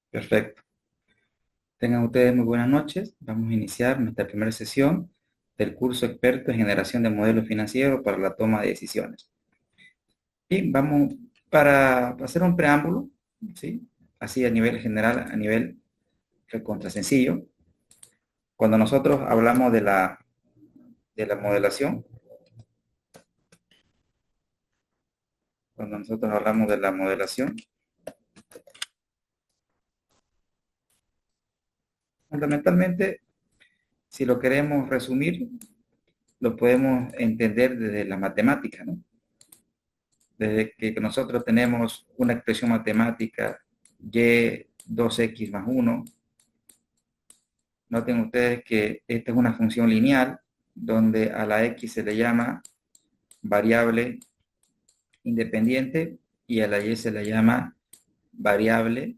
Perfecto. Tengan ustedes muy buenas noches. Vamos a iniciar nuestra primera sesión del curso experto en generación de modelos financieros para la toma de decisiones. Y vamos para hacer un preámbulo, ¿sí? Así a nivel general, a nivel recontra sencillo. Cuando nosotros hablamos de la modelación, cuando nosotros hablamos de la modelación, fundamentalmente, si lo queremos resumir, lo podemos entender desde la matemática, ¿no? Desde que nosotros tenemos una expresión matemática y 2x más 1, noten ustedes que esta es una función lineal donde a la x se le llama variable independiente y a la y se le llama variable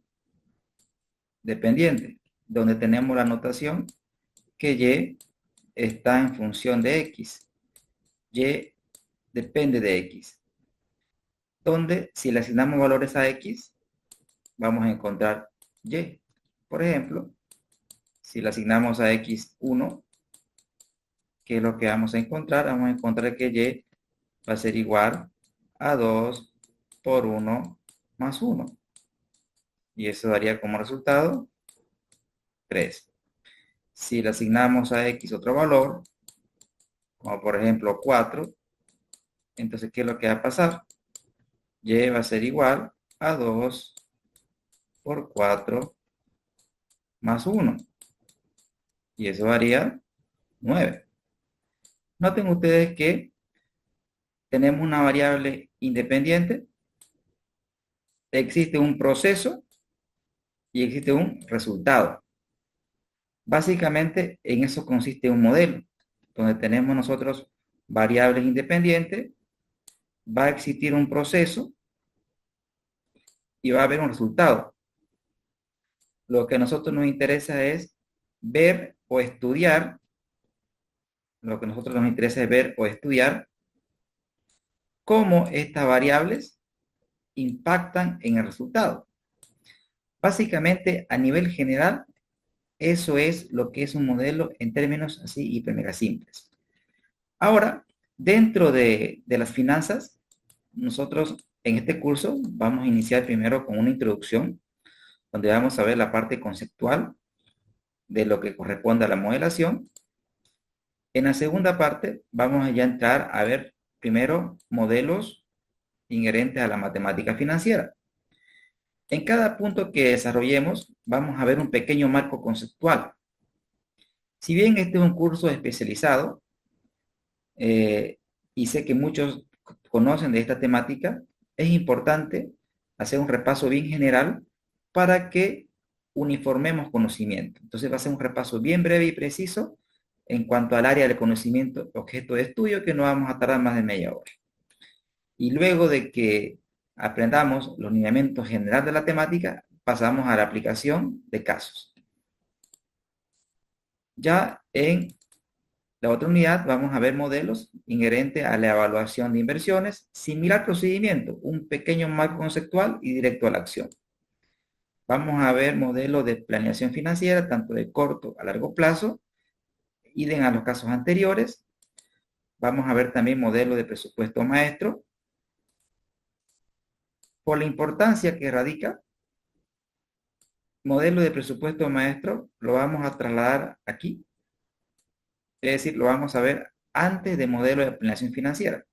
dependiente, donde tenemos la notación que y está en función de x, y depende de x, donde si le asignamos valores a x, vamos a encontrar y. Por ejemplo, si le asignamos a x1, ¿qué es lo que vamos a encontrar? Vamos a encontrar que y va a ser igual a 2 por 1 más 1. Y eso daría como resultado 3. Si le asignamos a x otro valor, como por ejemplo 4, entonces ¿qué es lo que va a pasar? Y va a ser igual a 2 por 4 más 1. Y eso daría 9. Noten ustedes que tenemos una variable independiente, existe un proceso y existe un resultado. Básicamente en eso consiste un modelo, donde tenemos nosotros variables independientes, va a existir un proceso y va a haber un resultado. Lo que a nosotros nos interesa es ver o estudiar, lo que a nosotros nos interesa es ver o estudiar cómo estas variables impactan en el resultado. Básicamente, a nivel general, eso es lo que es un modelo en términos así hiper mega simples. Ahora, dentro de las finanzas, nosotros en este curso vamos a iniciar primero con una introducción, donde vamos a ver la parte conceptual de lo que corresponde a la modelación. En la segunda parte vamos a ya entrar a ver primero modelos inherentes a la matemática financiera. En cada punto que desarrollemos vamos a ver un pequeño marco conceptual. Si bien este es un curso especializado, y sé que muchos conocen de esta temática, es importante hacer un repaso bien general para que uniformemos conocimiento. Entonces va a ser un repaso bien breve y preciso en cuanto al área del conocimiento objeto de estudio, que no vamos a tardar más de media hora. Y luego de que aprendamos los lineamientos generales de la temática, pasamos a la aplicación de casos. Ya en la otra unidad vamos a ver modelos inherentes a la evaluación de inversiones, similar procedimiento, un pequeño marco conceptual y directo a la acción. Vamos a ver modelos de planeación financiera, tanto de corto a largo plazo, idem a los casos anteriores. Vamos a ver también modelos de presupuesto maestro, por la importancia que radica. Modelo de presupuesto maestro lo vamos a trasladar aquí, es decir, lo vamos a ver antes de modelo de planeación financiera.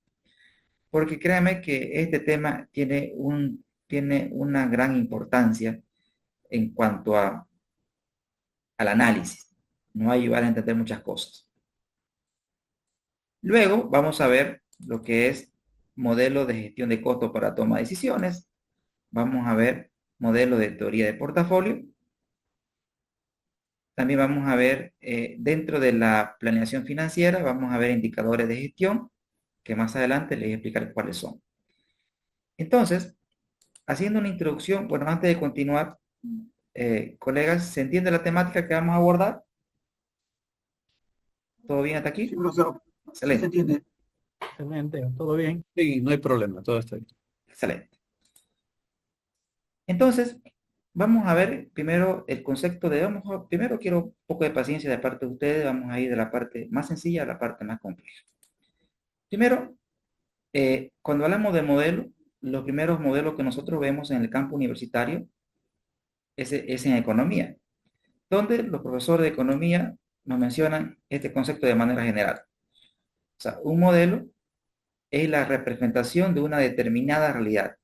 Porque créanme que este tema tiene una gran importancia en cuanto al análisis. Nos va a ayudar a entender muchas cosas. Luego vamos a ver lo que es modelo de gestión de costos para toma de decisiones. Vamos a ver modelo de teoría de portafolio. También vamos a ver dentro de la planeación financiera, vamos a ver indicadores de gestión, que más adelante les voy a explicar cuáles son. Entonces, haciendo una introducción, bueno, antes de continuar, colegas, ¿se entiende la temática que vamos a abordar? ¿Todo bien hasta Sí, aquí? profesor, sí se Excelente, entiende. Excelente, ¿todo bien? Sí, no hay problema, todo está bien. excelente. Entonces, vamos a ver primero el concepto de, primero quiero un poco de paciencia de parte de ustedes, vamos a ir de la parte más sencilla a la parte más compleja. Primero, cuando hablamos de modelo, los primeros modelos que nosotros vemos en el campo universitario es en economía, donde los profesores de economía nos mencionan este concepto de manera general. O sea, un modelo es la representación de una determinada realidad.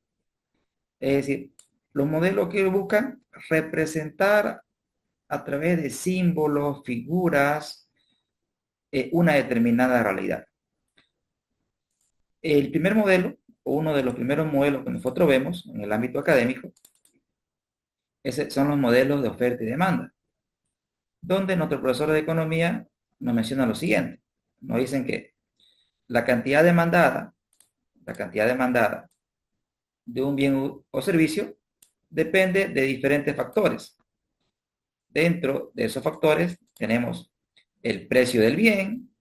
Es decir, los modelos que buscan representar a través de símbolos, figuras, una determinada realidad. El primer modelo, o uno de los primeros modelos que nosotros vemos en el ámbito académico, son los modelos de oferta y demanda, donde nuestro profesor de economía nos menciona lo siguiente. Nos dicen que la cantidad demandada, la cantidad demandada de un bien o servicio depende de diferentes factores. Dentro de esos factores tenemos el precio del bien,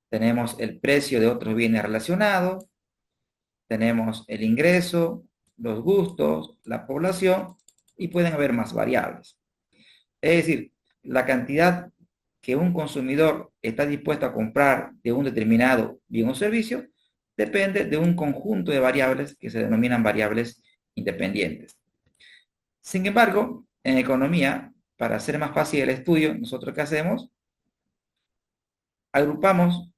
tenemos el precio de otros bienes relacionados, tenemos el ingreso, los gustos, la población y pueden haber más variables. Es decir, la cantidad que un consumidor está dispuesto a comprar de un determinado bien o servicio depende de un conjunto de variables que se denominan variables independientes. Sin embargo, en economía, para hacer más fácil el estudio, nosotros ¿qué hacemos? Agrupamos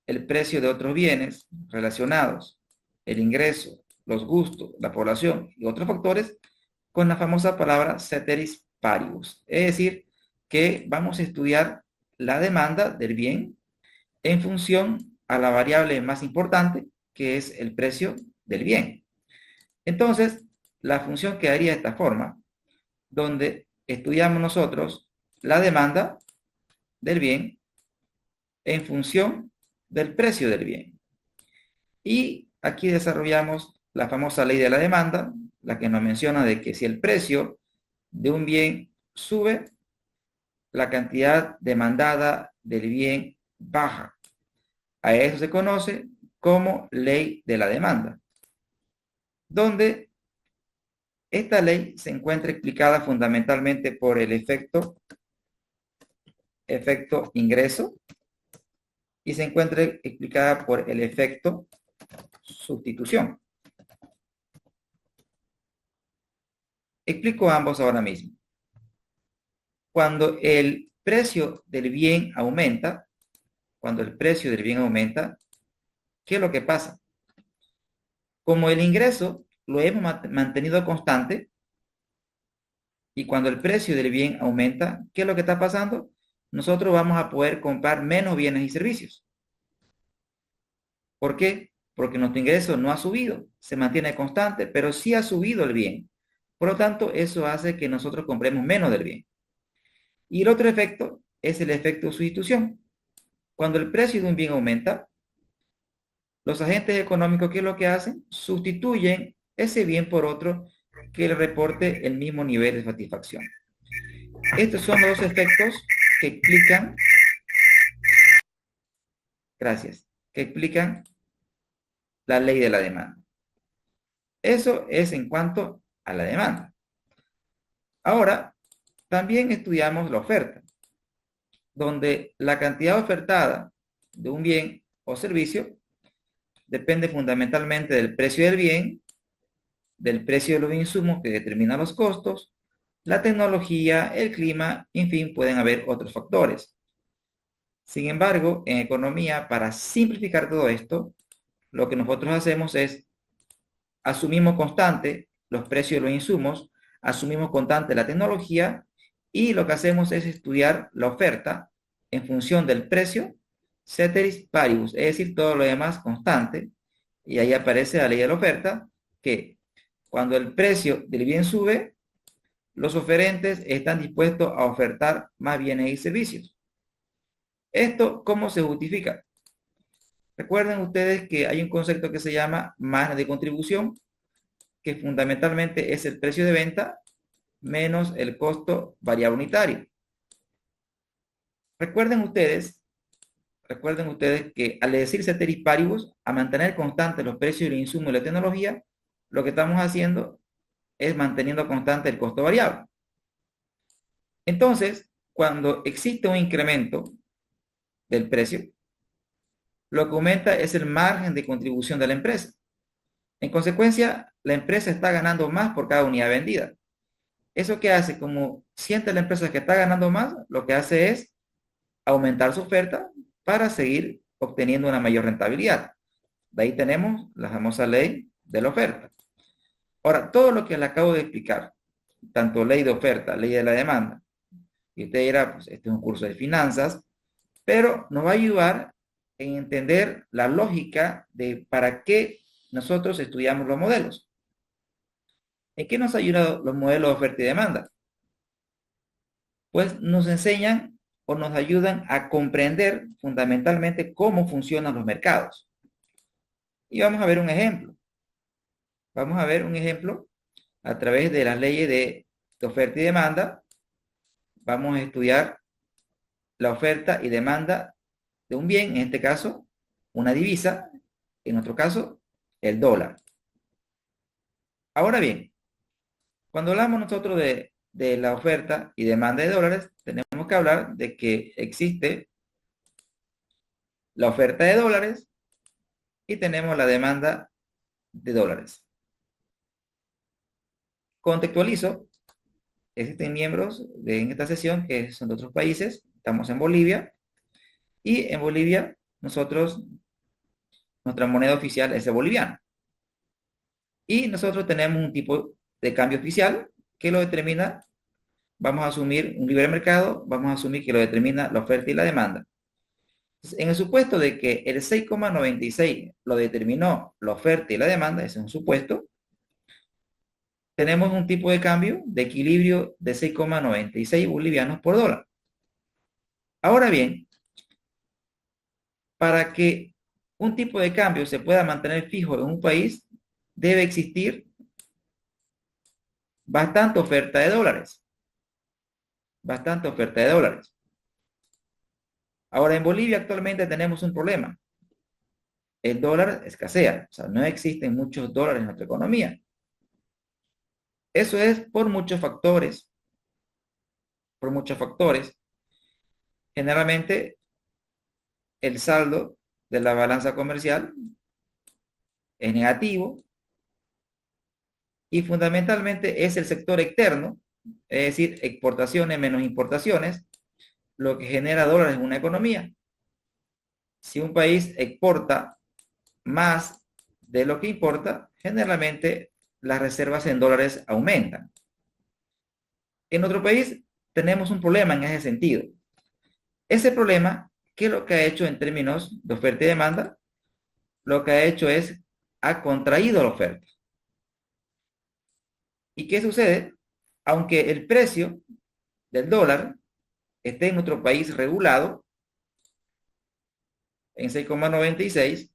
el precio de otros bienes relacionados, el ingreso, los gustos, la población y otros factores con la famosa palabra ceteris paribus. Es decir, que vamos a estudiar la demanda del bien en función a la variable más importante, que es el precio del bien. Entonces, la función quedaría de esta forma, donde estudiamos nosotros la demanda del bien en función del precio del bien. Y aquí desarrollamos la famosa ley de la demanda, la que nos menciona de que si el precio de un bien sube, la cantidad demandada del bien baja. A eso se conoce como ley de la demanda, donde esta ley se encuentra explicada fundamentalmente por el efecto ingreso y se encuentra explicada por el efecto sustitución. Explico ambos ahora mismo. Cuando el precio del bien aumenta, ¿qué es lo que pasa? Como el ingreso lo hemos mantenido constante y cuando el precio del bien aumenta, ¿qué es lo que está pasando? Nosotros vamos a poder comprar menos bienes y servicios. ¿Por qué? Porque nuestro ingreso no ha subido, se mantiene constante, pero sí ha subido el bien. Por lo tanto, eso hace que nosotros compremos menos del bien. Y el otro efecto es el efecto sustitución. Cuando el precio de un bien aumenta, los agentes económicos, ¿qué es lo que hacen? Sustituyen ese bien por otro que le reporte el mismo nivel de satisfacción. Estos son los efectos que explican, gracias, que explican la ley de la demanda. Eso es en cuanto a la demanda. Ahora, también estudiamos la oferta, donde la cantidad ofertada de un bien o servicio depende fundamentalmente del precio del bien, del precio de los insumos que determinan los costos, la tecnología, el clima, en fin, pueden haber otros factores. Sin embargo, en economía, para simplificar todo esto, lo que nosotros hacemos es asumimos constante los precios de los insumos, asumimos constante la tecnología y lo que hacemos es estudiar la oferta en función del precio, ceteris paribus, es decir, todo lo demás constante, y ahí aparece la ley de la oferta, que cuando el precio del bien sube, los oferentes están dispuestos a ofertar más bienes y servicios. ¿Esto cómo se justifica? Recuerden ustedes que hay un concepto que se llama margen de contribución, que fundamentalmente es el precio de venta menos el costo variable unitario. Recuerden ustedes que al decir ceteris paribus, a mantener constantes los precios del insumo y la tecnología, lo que estamos haciendo es manteniendo constante el costo variable. Entonces, cuando existe un incremento del precio, lo que aumenta es el margen de contribución de la empresa. En consecuencia, la empresa está ganando más por cada unidad vendida. ¿Eso qué hace? Como siente la empresa que está ganando más, lo que hace es aumentar su oferta para seguir obteniendo una mayor rentabilidad. De ahí tenemos la famosa ley de la oferta. Ahora, todo lo que le acabo de explicar, tanto ley de oferta, ley de la demanda, y usted dirá, pues este es un curso de finanzas, pero nos va a ayudar en entender la lógica de para qué nosotros estudiamos los modelos. ¿En qué nos ayudan los modelos de oferta y demanda? Pues nos enseñan o nos ayudan a comprender fundamentalmente cómo funcionan los mercados. Y vamos a ver un ejemplo. Vamos a ver un ejemplo a través de las leyes de oferta y demanda. Vamos a estudiar la oferta y demanda de un bien, en este caso, una divisa, en otro caso, el dólar. Ahora bien, cuando hablamos nosotros de la oferta y demanda de dólares, tenemos que hablar de que existe la oferta de dólares y tenemos la demanda de dólares. Contextualizo, existen miembros en esta sesión que son de otros países, estamos en Bolivia, y en Bolivia nuestra moneda oficial es el boliviano. Y nosotros tenemos un tipo de cambio oficial que lo determina, vamos a asumir un libre mercado, vamos a asumir que lo determina la oferta y la demanda. En el supuesto de que el 6,96 lo determinó la oferta y la demanda, ese es un supuesto, tenemos un tipo de cambio de equilibrio de 6,96 bolivianos por dólar. Ahora bien, para que un tipo de cambio se pueda mantener fijo en un país, debe existir bastante oferta de dólares. Bastante oferta de dólares. Ahora, en Bolivia actualmente tenemos un problema. El dólar escasea, o sea, no existen muchos dólares en nuestra economía. Eso es por muchos factores. Por muchos factores. Generalmente, el saldo de la balanza comercial es negativo y fundamentalmente es el sector externo, es decir, exportaciones menos importaciones, lo que genera dólares en una economía. Si un país exporta más de lo que importa, generalmente las reservas en dólares aumentan. En otro país tenemos un problema en ese sentido. Ese problema, ¿qué es lo que ha hecho en términos de oferta y demanda? Lo que ha hecho es, ha contraído la oferta. ¿Y qué sucede? Aunque el precio del dólar esté en otro país regulado, en 6,96,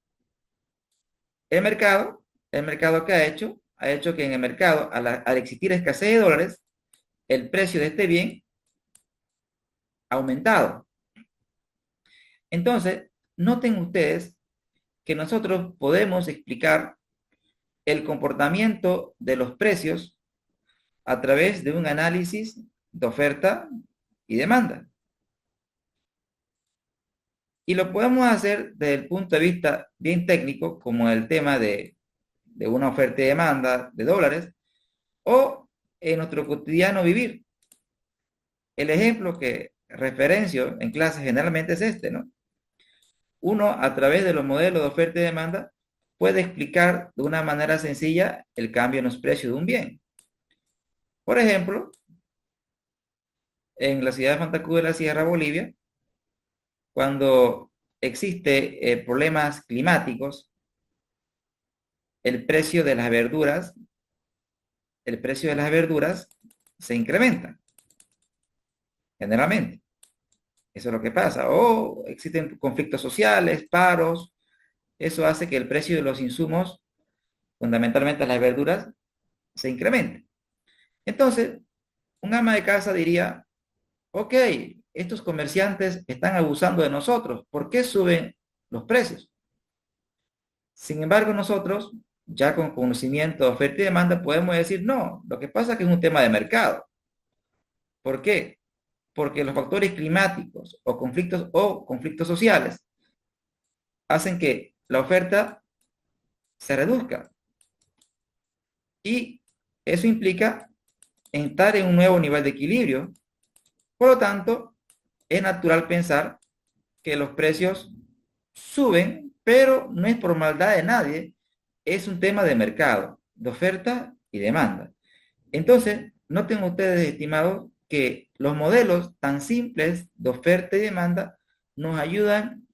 el mercado que ha hecho que en el mercado, al existir escasez de dólares, el precio de este bien ha aumentado. Entonces, noten ustedes que nosotros podemos explicar el comportamiento de los precios a través de un análisis de oferta y demanda. Y lo podemos hacer desde el punto de vista bien técnico, como el tema de una oferta y demanda de dólares, o en nuestro cotidiano vivir. El ejemplo que referencio en clase generalmente es este, ¿no? Uno, a través de los modelos de oferta y demanda, puede explicar de una manera sencilla el cambio en los precios de un bien. Por ejemplo, en la ciudad de Santa Cruz de la Sierra, Bolivia, cuando existe problemas climáticos, el precio de las verduras se incrementa, generalmente. Eso es lo que pasa. O existen conflictos sociales, paros. Eso hace que el precio de los insumos, fundamentalmente las verduras, se incremente. Entonces, un ama de casa diría, ok, estos comerciantes están abusando de nosotros, ¿por qué suben los precios? Sin embargo, nosotros, ya con conocimiento de oferta y demanda, podemos decir, no, lo que pasa es que es un tema de mercado. ¿Por qué? Porque los factores climáticos o conflictos sociales hacen que la oferta se reduzca. Y eso implica entrar en un nuevo nivel de equilibrio. Por lo tanto, es natural pensar que los precios suben, pero no es por maldad de nadie, es un tema de mercado, de oferta y demanda. Entonces, noten ustedes, estimados, que los modelos tan simples de oferta y demanda nos ayudan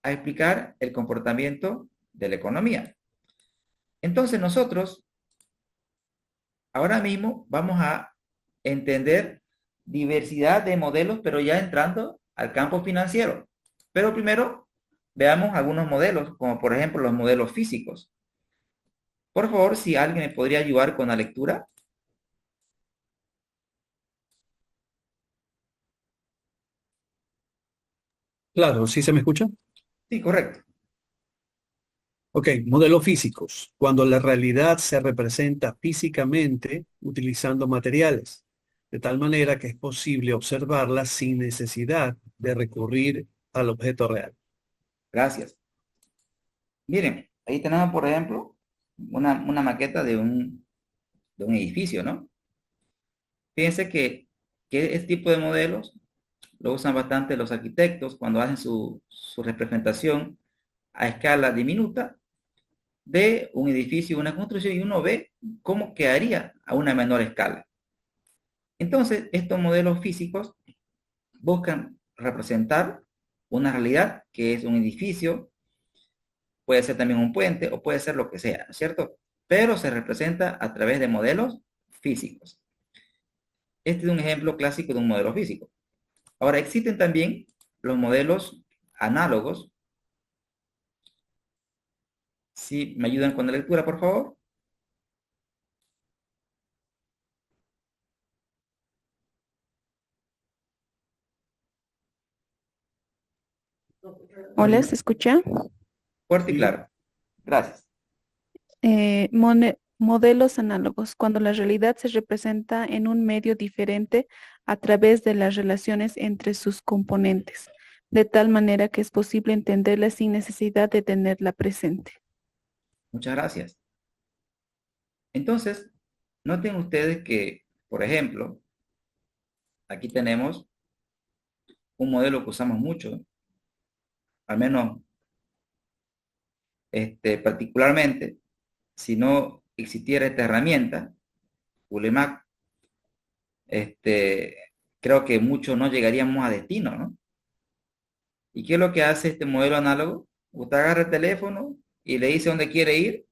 a explicar el comportamiento de la economía. Entonces, nosotros ahora mismo vamos a entender diversidad de modelos, pero ya entrando al campo financiero. Pero primero, veamos algunos modelos, como por ejemplo los modelos físicos. Por favor, si alguien me podría ayudar con la lectura. Claro, ¿sí se me escucha? Sí, correcto. Ok, modelos físicos. Cuando la realidad se representa físicamente utilizando materiales, de tal manera que es posible observarla sin necesidad de recurrir al objeto real. Gracias. Miren, ahí tenemos, por ejemplo, una maqueta de un edificio, ¿no? Fíjense que este tipo de modelos lo usan bastante los arquitectos cuando hacen su representación a escala diminuta de un edificio, una construcción, y uno ve cómo quedaría a una menor escala. Entonces, estos modelos físicos buscan representar una realidad que es un edificio, puede ser también un puente o puede ser lo que sea, ¿no es cierto? Pero se representa a través de modelos físicos. Este es un ejemplo clásico de un modelo físico. Ahora, existen también los modelos análogos. Si me ayudan con la lectura, por favor. Hola, ¿se escucha? Fuerte y Sí. claro. Gracias. Modelos análogos, cuando la realidad se representa en un medio diferente a través de las relaciones entre sus componentes, de tal manera que es posible entenderla sin necesidad de tenerla presente. Muchas gracias. Entonces, noten ustedes que, por ejemplo, aquí tenemos un modelo que usamos mucho, al menos particularmente, si no existiera esta herramienta, ULEMAC, este, creo que muchos no llegaríamos a destino, ¿no? ¿Y qué es lo que hace este modelo análogo? Usted agarra el teléfono y le dice dónde quiere ir,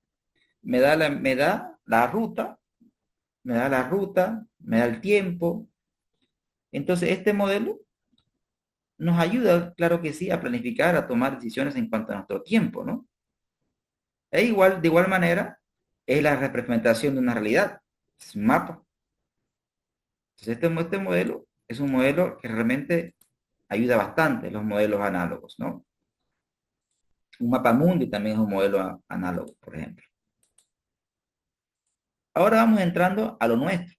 me da la ruta, me da el tiempo. Entonces, este modelo nos ayuda, claro que sí, a planificar, a tomar decisiones en cuanto a nuestro tiempo, ¿no? De igual manera, es la representación de una realidad, es un mapa. Entonces, este modelo es un modelo que realmente ayuda bastante, los modelos análogos, ¿no? Un mapa mundi también es un modelo análogo, por ejemplo. Ahora vamos entrando a lo nuestro,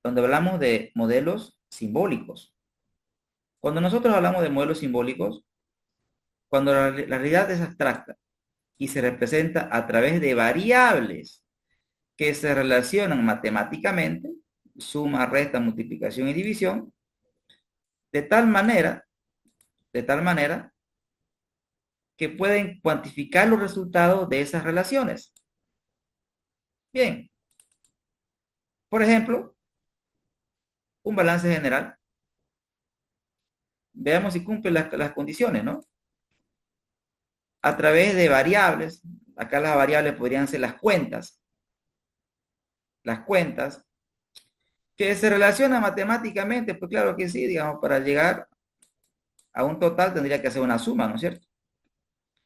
donde hablamos de modelos simbólicos. Cuando nosotros hablamos de modelos simbólicos, cuando la realidad es abstracta y se representa a través de variables que se relacionan matemáticamente, suma, resta, multiplicación y división, de tal manera, de tal manera que pueden cuantificar los resultados de esas relaciones. Bien, por ejemplo, un balance general. Veamos si cumple las condiciones, ¿no? A través de variables, acá las variables podrían ser las cuentas, que se relacionan matemáticamente, pues claro que sí, digamos, para llegar a un total tendría que hacer una suma, ¿no es cierto?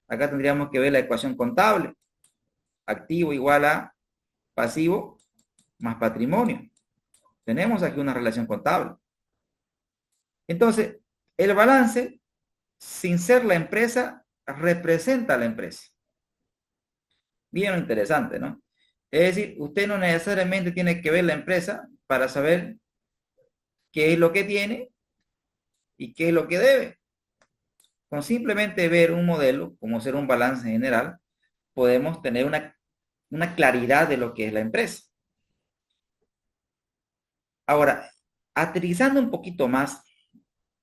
Acá tendríamos que ver la ecuación contable, activo igual a pasivo más patrimonio. Tenemos aquí una relación contable. Entonces, el balance, sin ser la empresa, representa a la empresa. Bien interesante, ¿no? Es decir, usted no necesariamente tiene que ver la empresa para saber qué es lo que tiene y qué es lo que debe. Con simplemente ver un modelo, como ser un balance general, podemos tener una claridad de lo que es la empresa. Ahora, aterrizando un poquito más,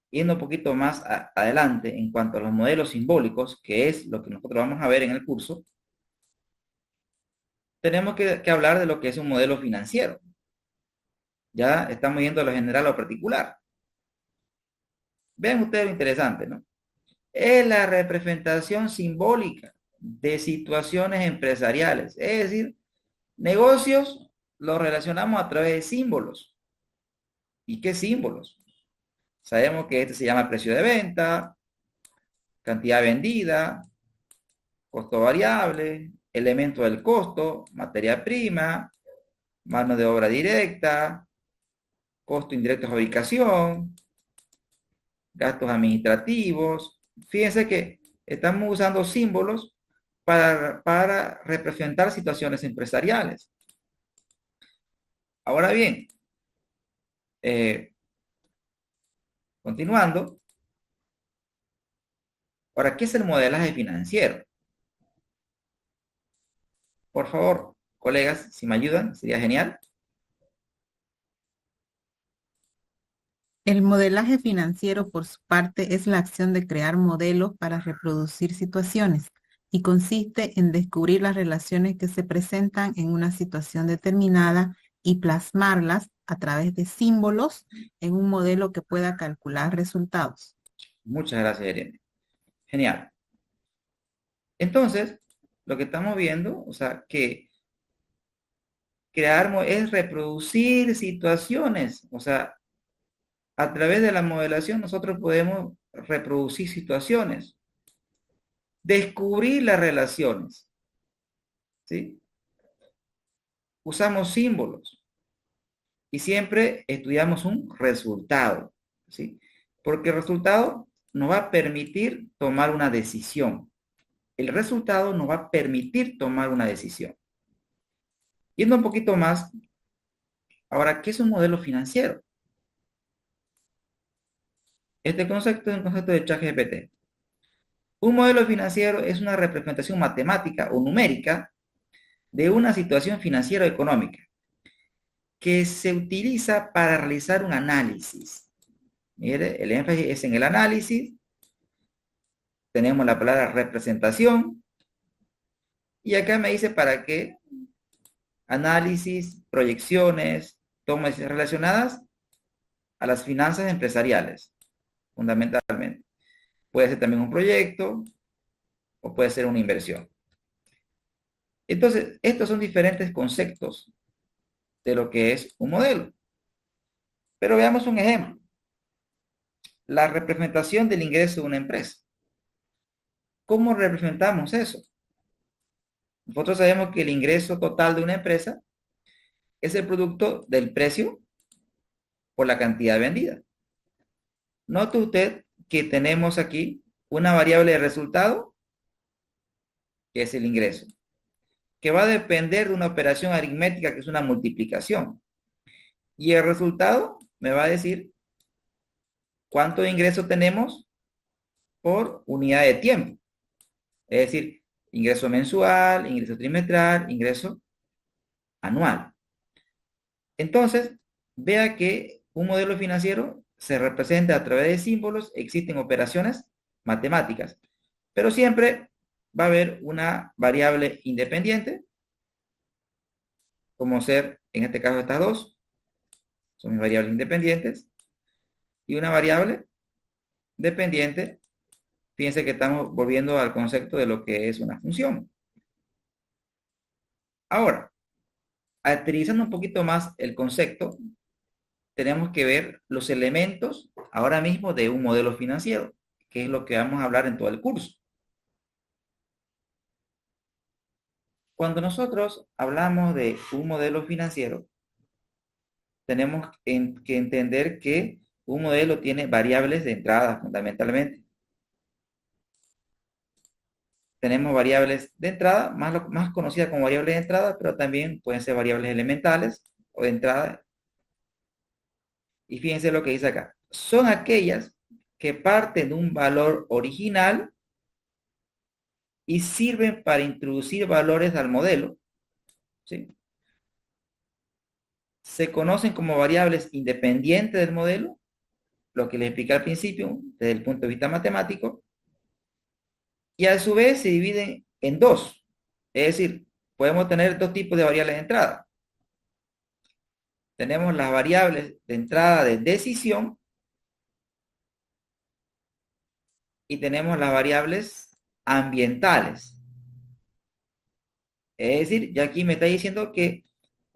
yendo un poquito más adelante en cuanto a los modelos simbólicos, que es lo que nosotros vamos a ver en el curso, tenemos que hablar de lo que es un modelo financiero. Ya estamos yendo a lo general o particular. Vean ustedes lo interesante, ¿no? Es la representación simbólica de situaciones empresariales. Es decir, negocios los relacionamos a través de símbolos. ¿Y qué símbolos? Sabemos que este se llama precio de venta, cantidad vendida, costo variable, elemento del costo, materia prima, mano de obra directa, costo indirecto de ubicación, gastos administrativos. Fíjense que estamos usando símbolos para representar situaciones empresariales. Ahora bien, continuando, ahora, ¿qué es el modelaje financiero? Por favor, colegas, si me ayudan, sería genial. El modelaje financiero, por su parte, es la acción de crear modelos para reproducir situaciones y consiste en descubrir las relaciones que se presentan en una situación determinada y plasmarlas a través de símbolos en un modelo que pueda calcular resultados. Muchas gracias, Irene. Genial. Entonces, lo que estamos viendo, o sea, que crear es reproducir situaciones, o sea, a través de la modelación nosotros podemos reproducir situaciones, descubrir las relaciones, ¿sí? Usamos símbolos y siempre estudiamos un resultado, ¿sí? Porque el resultado nos va a permitir tomar una decisión. El resultado nos va a permitir tomar una decisión. Yendo un poquito más, ahora, ¿qué es un modelo financiero? Este concepto es un concepto de ChatGPT. Un modelo financiero es una representación matemática o numérica de una situación financiera o económica que se utiliza para realizar un análisis. Mire, el énfasis es en el análisis. Tenemos la palabra representación. Y acá me dice para qué. Análisis, proyecciones, tomas relacionadas a las finanzas empresariales, fundamentalmente. Puede ser también un proyecto o puede ser una inversión. Entonces, estos son diferentes conceptos de lo que es un modelo. Pero veamos un ejemplo. La representación del ingreso de una empresa. ¿Cómo representamos eso? Nosotros sabemos que el ingreso total de una empresa es el producto del precio por la cantidad vendida. Note usted que tenemos aquí una variable de resultado, que es el ingreso, que va a depender de una operación aritmética, que es una multiplicación. Y el resultado me va a decir cuánto ingreso tenemos por unidad de tiempo. Es decir, ingreso mensual, ingreso trimestral, ingreso anual. Entonces, vea que un modelo financiero se representa a través de símbolos, existen operaciones matemáticas, pero siempre va a haber una variable independiente, como ser, en este caso, estas dos, son mis variables independientes, y una variable dependiente. Fíjense que estamos volviendo al concepto de lo que es una función. Ahora, aterrizando un poquito más el concepto, tenemos que ver los elementos ahora mismo de un modelo financiero, que es lo que vamos a hablar en todo el curso. Cuando nosotros hablamos de un modelo financiero, tenemos que entender que un modelo tiene variables de entrada fundamentalmente. Tenemos variables de entrada, más conocidas como variables de entrada, pero también pueden ser variables elementales o de entrada. Y fíjense lo que dice acá. Son aquellas que parten de un valor original y sirven para introducir valores al modelo, ¿sí? Se conocen como variables independientes del modelo, lo que les expliqué al principio, desde el punto de vista matemático, y a su vez se dividen en dos. Es decir, podemos tener dos tipos de variables de entrada. Tenemos las variables de entrada de decisión y tenemos las variables ambientales. Es decir, ya aquí me está diciendo que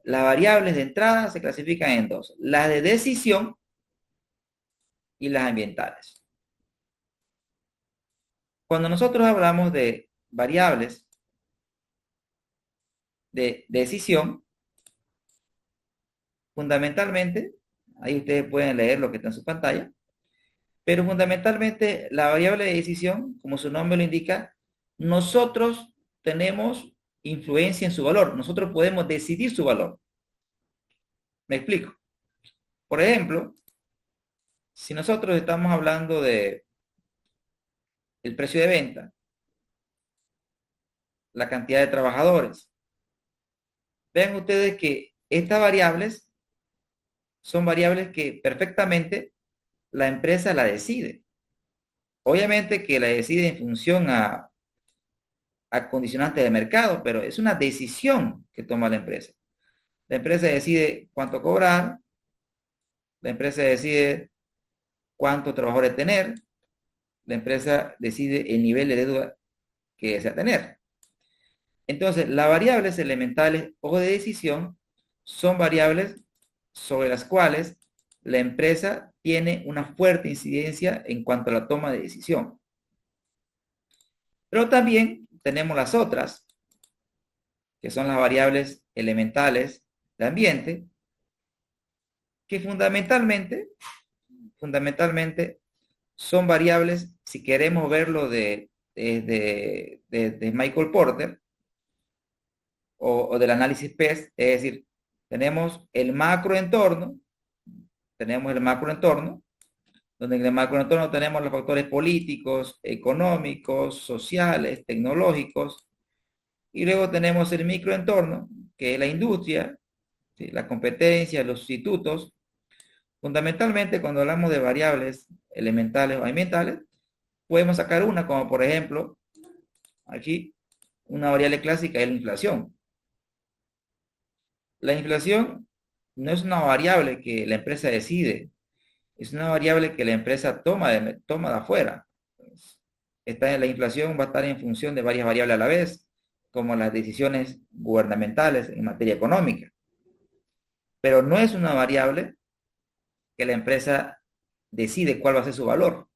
las variables de entrada se clasifican en dos, las de decisión y las ambientales. Cuando nosotros hablamos de variables de decisión, fundamentalmente, ahí ustedes pueden leer lo que está en su pantalla, pero fundamentalmente la variable de decisión, como su nombre lo indica, nosotros tenemos influencia en su valor, nosotros podemos decidir su valor. Me explico. Por ejemplo, si nosotros estamos hablando de el precio de venta, la cantidad de trabajadores, vean ustedes que estas variables son variables que perfectamente la empresa la decide. Obviamente que la decide en función a condicionantes de mercado, pero es una decisión que toma la empresa. La empresa decide cuánto cobrar, la empresa decide cuántos trabajadores tener, la empresa decide el nivel de deuda que desea tener. Entonces, las variables elementales o de decisión son variables sobre las cuales la empresa tiene una fuerte incidencia en cuanto a la toma de decisión. Pero también tenemos las otras, que son las variables elementales de ambiente, que fundamentalmente son variables, si queremos verlo de Michael Porter o del análisis PES, es decir, tenemos el macroentorno, donde en el macroentorno tenemos los factores políticos, económicos, sociales, tecnológicos, y luego tenemos el microentorno, que es la industria, ¿sí? La competencia, los sustitutos. Fundamentalmente, cuando hablamos de variables elementales o ambientales, podemos sacar una, como por ejemplo, aquí, una variable clásica es la inflación. La inflación no es una variable que la empresa decide, es una variable que la empresa toma de afuera. La inflación va a estar en función de varias variables a la vez, como las decisiones gubernamentales en materia económica. Pero no es una variable que la empresa decide cuál va a ser su valor.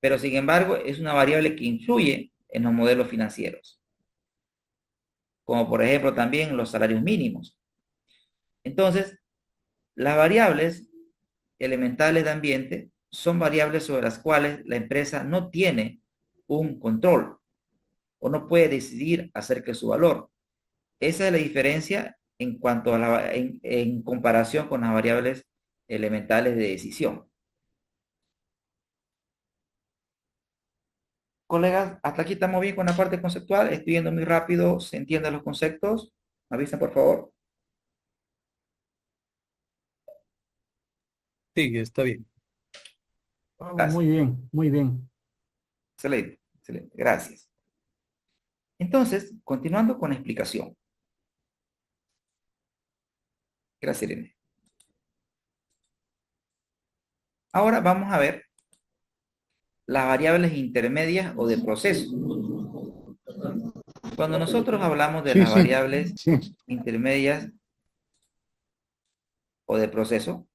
Pero sin embargo, es una variable que influye en los modelos financieros, como por ejemplo también los salarios mínimos. Entonces, las variables elementales de ambiente son variables sobre las cuales la empresa no tiene un control o no puede decidir acerca de su valor. Esa es la diferencia en cuanto a en comparación con las variables elementales de decisión. Colegas, hasta aquí estamos bien con la parte conceptual. Estoy yendo muy rápido. ¿Se entienden los conceptos? ¿Me avisan, por favor? Sí, está bien. Vamos, muy bien, muy bien. Excelente, excelente. Gracias. Entonces, continuando con la explicación. Gracias, Irene. Ahora vamos a ver las variables intermedias o de proceso. Cuando nosotros hablamos de las variables intermedias o de proceso,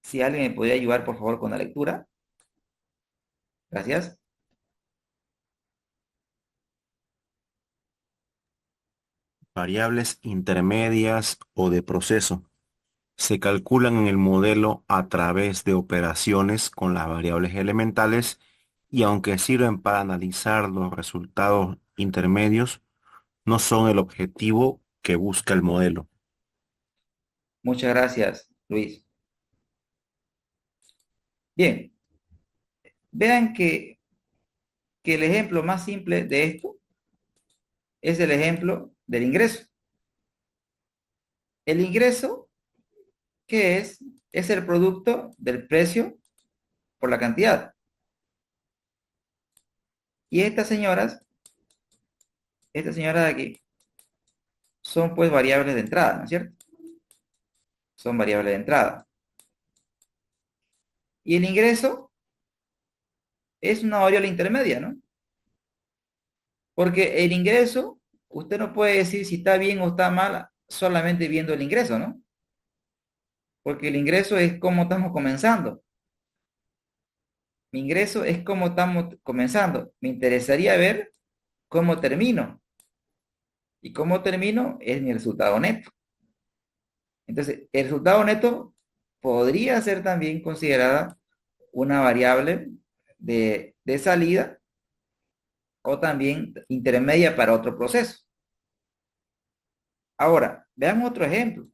si alguien me podría ayudar, por favor, con la lectura. Gracias. Variables intermedias o de proceso. Se calculan en el modelo a través de operaciones con las variables elementales y aunque sirven para analizar los resultados intermedios, no son el objetivo que busca el modelo. Muchas gracias, Luis. Bien, vean que el ejemplo más simple de esto es el ejemplo del ingreso. El ingreso, ¿qué es? Es el producto del precio por la cantidad. Y estas señoras de aquí, son pues variables de entrada, ¿no es cierto? Son variables de entrada. Y el ingreso es una variable intermedia, ¿no? Porque el ingreso, usted no puede decir si está bien o está mal solamente viendo el ingreso, ¿no? Porque el ingreso es cómo estamos comenzando. Mi ingreso es cómo estamos comenzando. Me interesaría ver cómo termino. Y cómo termino es mi resultado neto. Entonces, el resultado neto podría ser también considerada una variable de salida o también intermedia para otro proceso. Ahora, veamos otro ejemplo.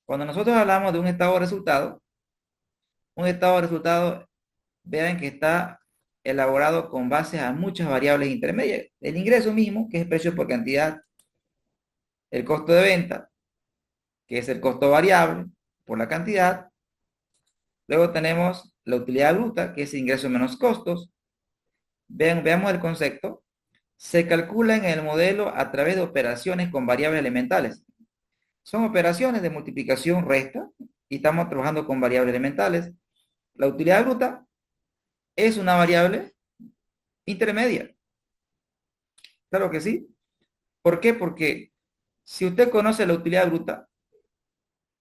Cuando nosotros hablamos de un estado de resultado, vean que está elaborado con base a muchas variables intermedias. El ingreso mismo, que es el precio por cantidad, el costo de venta, que es el costo variable por la cantidad. Luego tenemos la utilidad bruta, que es ingreso menos costos. Veamos el concepto. Se calcula en el modelo a través de operaciones con variables elementales. Son operaciones de multiplicación, resta, y estamos trabajando con variables elementales. La utilidad bruta es una variable intermedia. Claro que sí. ¿Por qué? Porque si usted conoce la utilidad bruta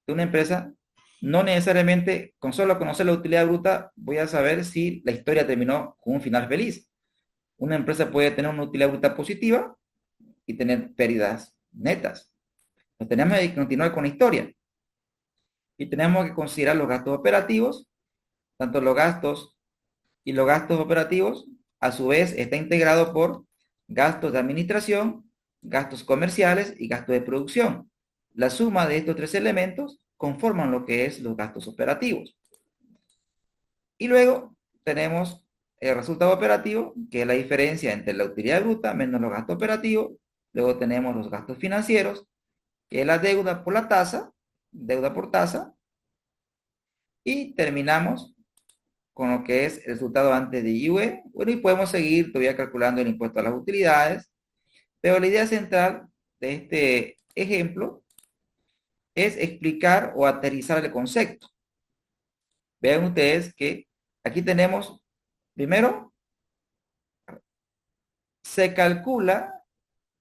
de una empresa, no necesariamente con solo conocer la utilidad bruta voy a saber si la historia terminó con un final feliz. Una empresa puede tener una utilidad bruta positiva y tener pérdidas netas. Pues tenemos que continuar con la historia. Y tenemos que considerar los gastos operativos, tanto los gastos y los gastos operativos, a su vez está integrado por gastos de administración, gastos comerciales y gastos de producción. La suma de estos tres elementos conforman lo que es los gastos operativos. Y luego tenemos el resultado operativo, que es la diferencia entre la utilidad bruta menos los gastos operativos. Luego tenemos los gastos financieros, que es la deuda por la tasa, deuda por tasa. Y terminamos con lo que es el resultado antes de IUE. Bueno, y podemos seguir todavía calculando el impuesto a las utilidades. Pero la idea central de este ejemplo es explicar o aterrizar el concepto. Vean ustedes que aquí tenemos, primero, se calcula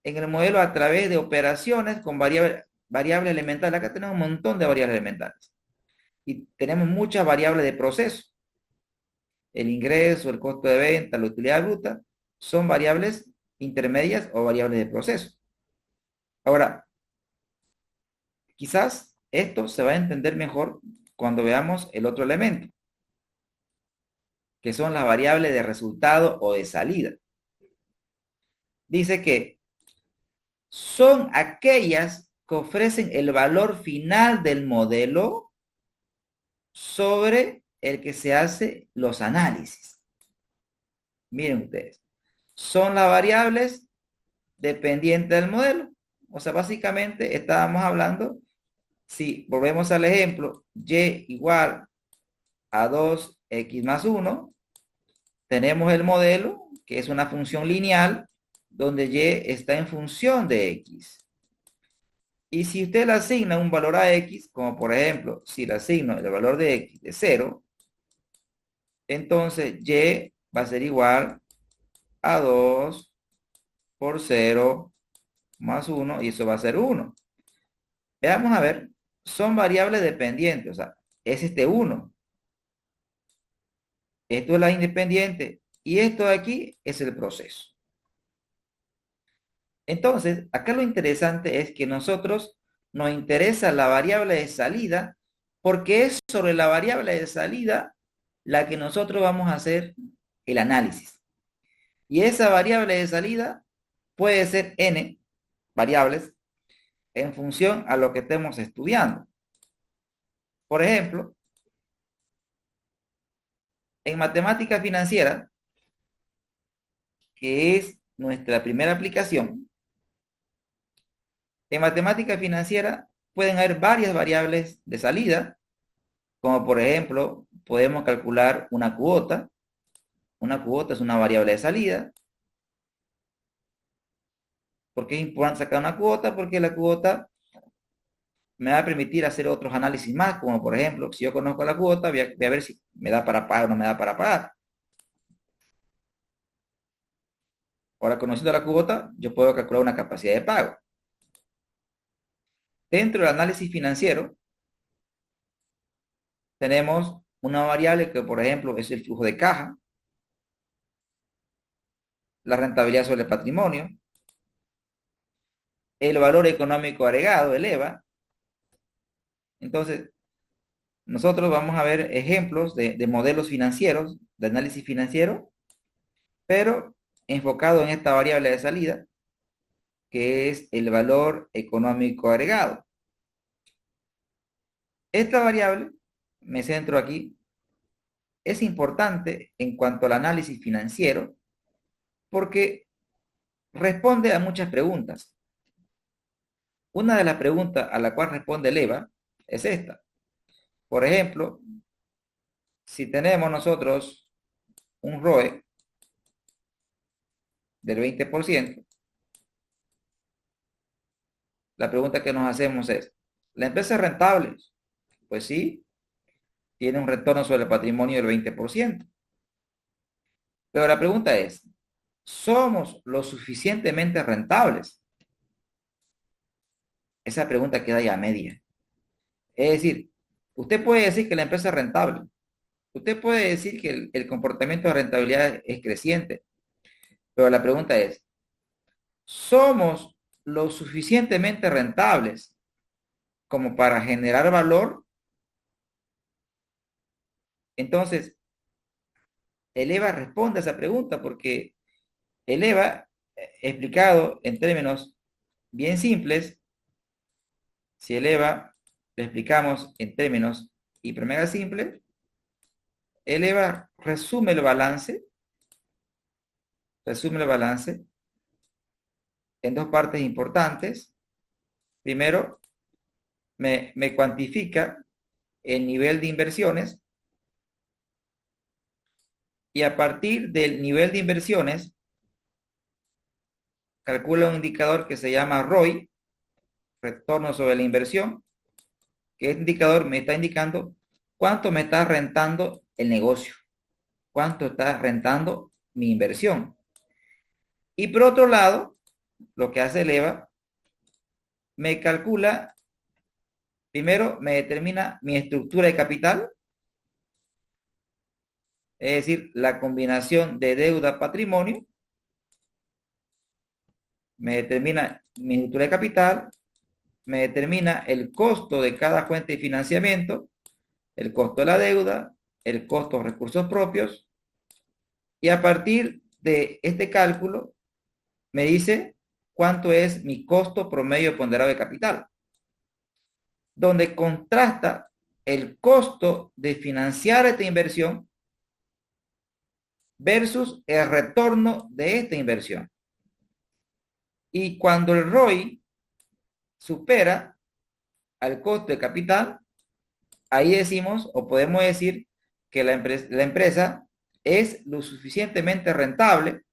en el modelo a través de operaciones con variables elementales. Acá tenemos un montón de variables elementales. Y tenemos muchas variables de proceso. El ingreso, el costo de venta, la utilidad bruta, son variables intermedias o variables de proceso. Ahora, quizás esto se va a entender mejor cuando veamos el otro elemento, que son las variables de resultado o de salida. Dice que son aquellas que ofrecen el valor final del modelo sobre el que se hace los análisis. Miren ustedes, son las variables dependientes del modelo. O sea, básicamente estábamos hablando, si volvemos al ejemplo, y igual a 2x más 1, tenemos el modelo, que es una función lineal, donde y está en función de x. Y si usted le asigna un valor a x, como por ejemplo, si le asigno el valor de x de 0, entonces y va a ser igual a 2 por 0 más 1, y eso va a ser 1. Veamos a ver, son variables dependientes, o sea, es este 1. Esto es la independiente, y esto de aquí es el proceso. Entonces, acá lo interesante es que nosotros nos interesa la variable de salida porque es sobre la variable de salida la que nosotros vamos a hacer el análisis. Y esa variable de salida puede ser n variables en función a lo que estemos estudiando. Por ejemplo, en matemática financiera, que es nuestra primera aplicación, en matemática financiera pueden haber varias variables de salida, como por ejemplo, podemos calcular una cuota. Una cuota es una variable de salida. ¿Por qué es importante sacar una cuota? Porque la cuota me va a permitir hacer otros análisis más, como por ejemplo, si yo conozco la cuota, voy a ver si me da para pagar o no me da para pagar. Ahora, conociendo la cuota, yo puedo calcular una capacidad de pago. Dentro del análisis financiero, tenemos una variable que, por ejemplo, es el flujo de caja, la rentabilidad sobre el patrimonio, el valor económico agregado, el EVA. Entonces, nosotros vamos a ver ejemplos de modelos financieros, de análisis financiero, pero enfocado en esta variable de salida, que es el valor económico agregado. Esta variable, me centro aquí, es importante en cuanto al análisis financiero porque responde a muchas preguntas. Una de las preguntas a la cual responde el EVA es esta. Por ejemplo, si tenemos nosotros un ROE del 20%, la pregunta que nos hacemos es, ¿la empresa es rentable? Pues sí, tiene un retorno sobre el patrimonio del 20%. Pero la pregunta es, ¿somos lo suficientemente rentables? Esa pregunta queda ya a media. Es decir, usted puede decir que la empresa es rentable. Usted puede decir que el comportamiento de rentabilidad es creciente. Pero la pregunta es, ¿somos lo suficientemente rentables como para generar valor? Entonces, el EVA responde a esa pregunta porque el EVA, explicado en términos bien simples, si el EVA lo explicamos en términos hiper mega simples, el EVA resume el balance en dos partes importantes. Primero, me cuantifica el nivel de inversiones y a partir del nivel de inversiones calcula un indicador que se llama ROI, retorno sobre la inversión, que este indicador me está indicando cuánto me está rentando el negocio, cuánto está rentando mi inversión. Y por otro lado, lo que hace el EVA, me calcula, primero me determina mi estructura de capital, es decir, la combinación de deuda-patrimonio, me determina mi estructura de capital, me determina el costo de cada fuente de financiamiento, el costo de la deuda, el costo de recursos propios, y a partir de este cálculo me dice cuánto es mi costo promedio ponderado de capital, donde contrasta el costo de financiar esta inversión versus el retorno de esta inversión. Y cuando el ROI supera al costo de capital, ahí decimos o podemos decir que la empresa es lo suficientemente rentable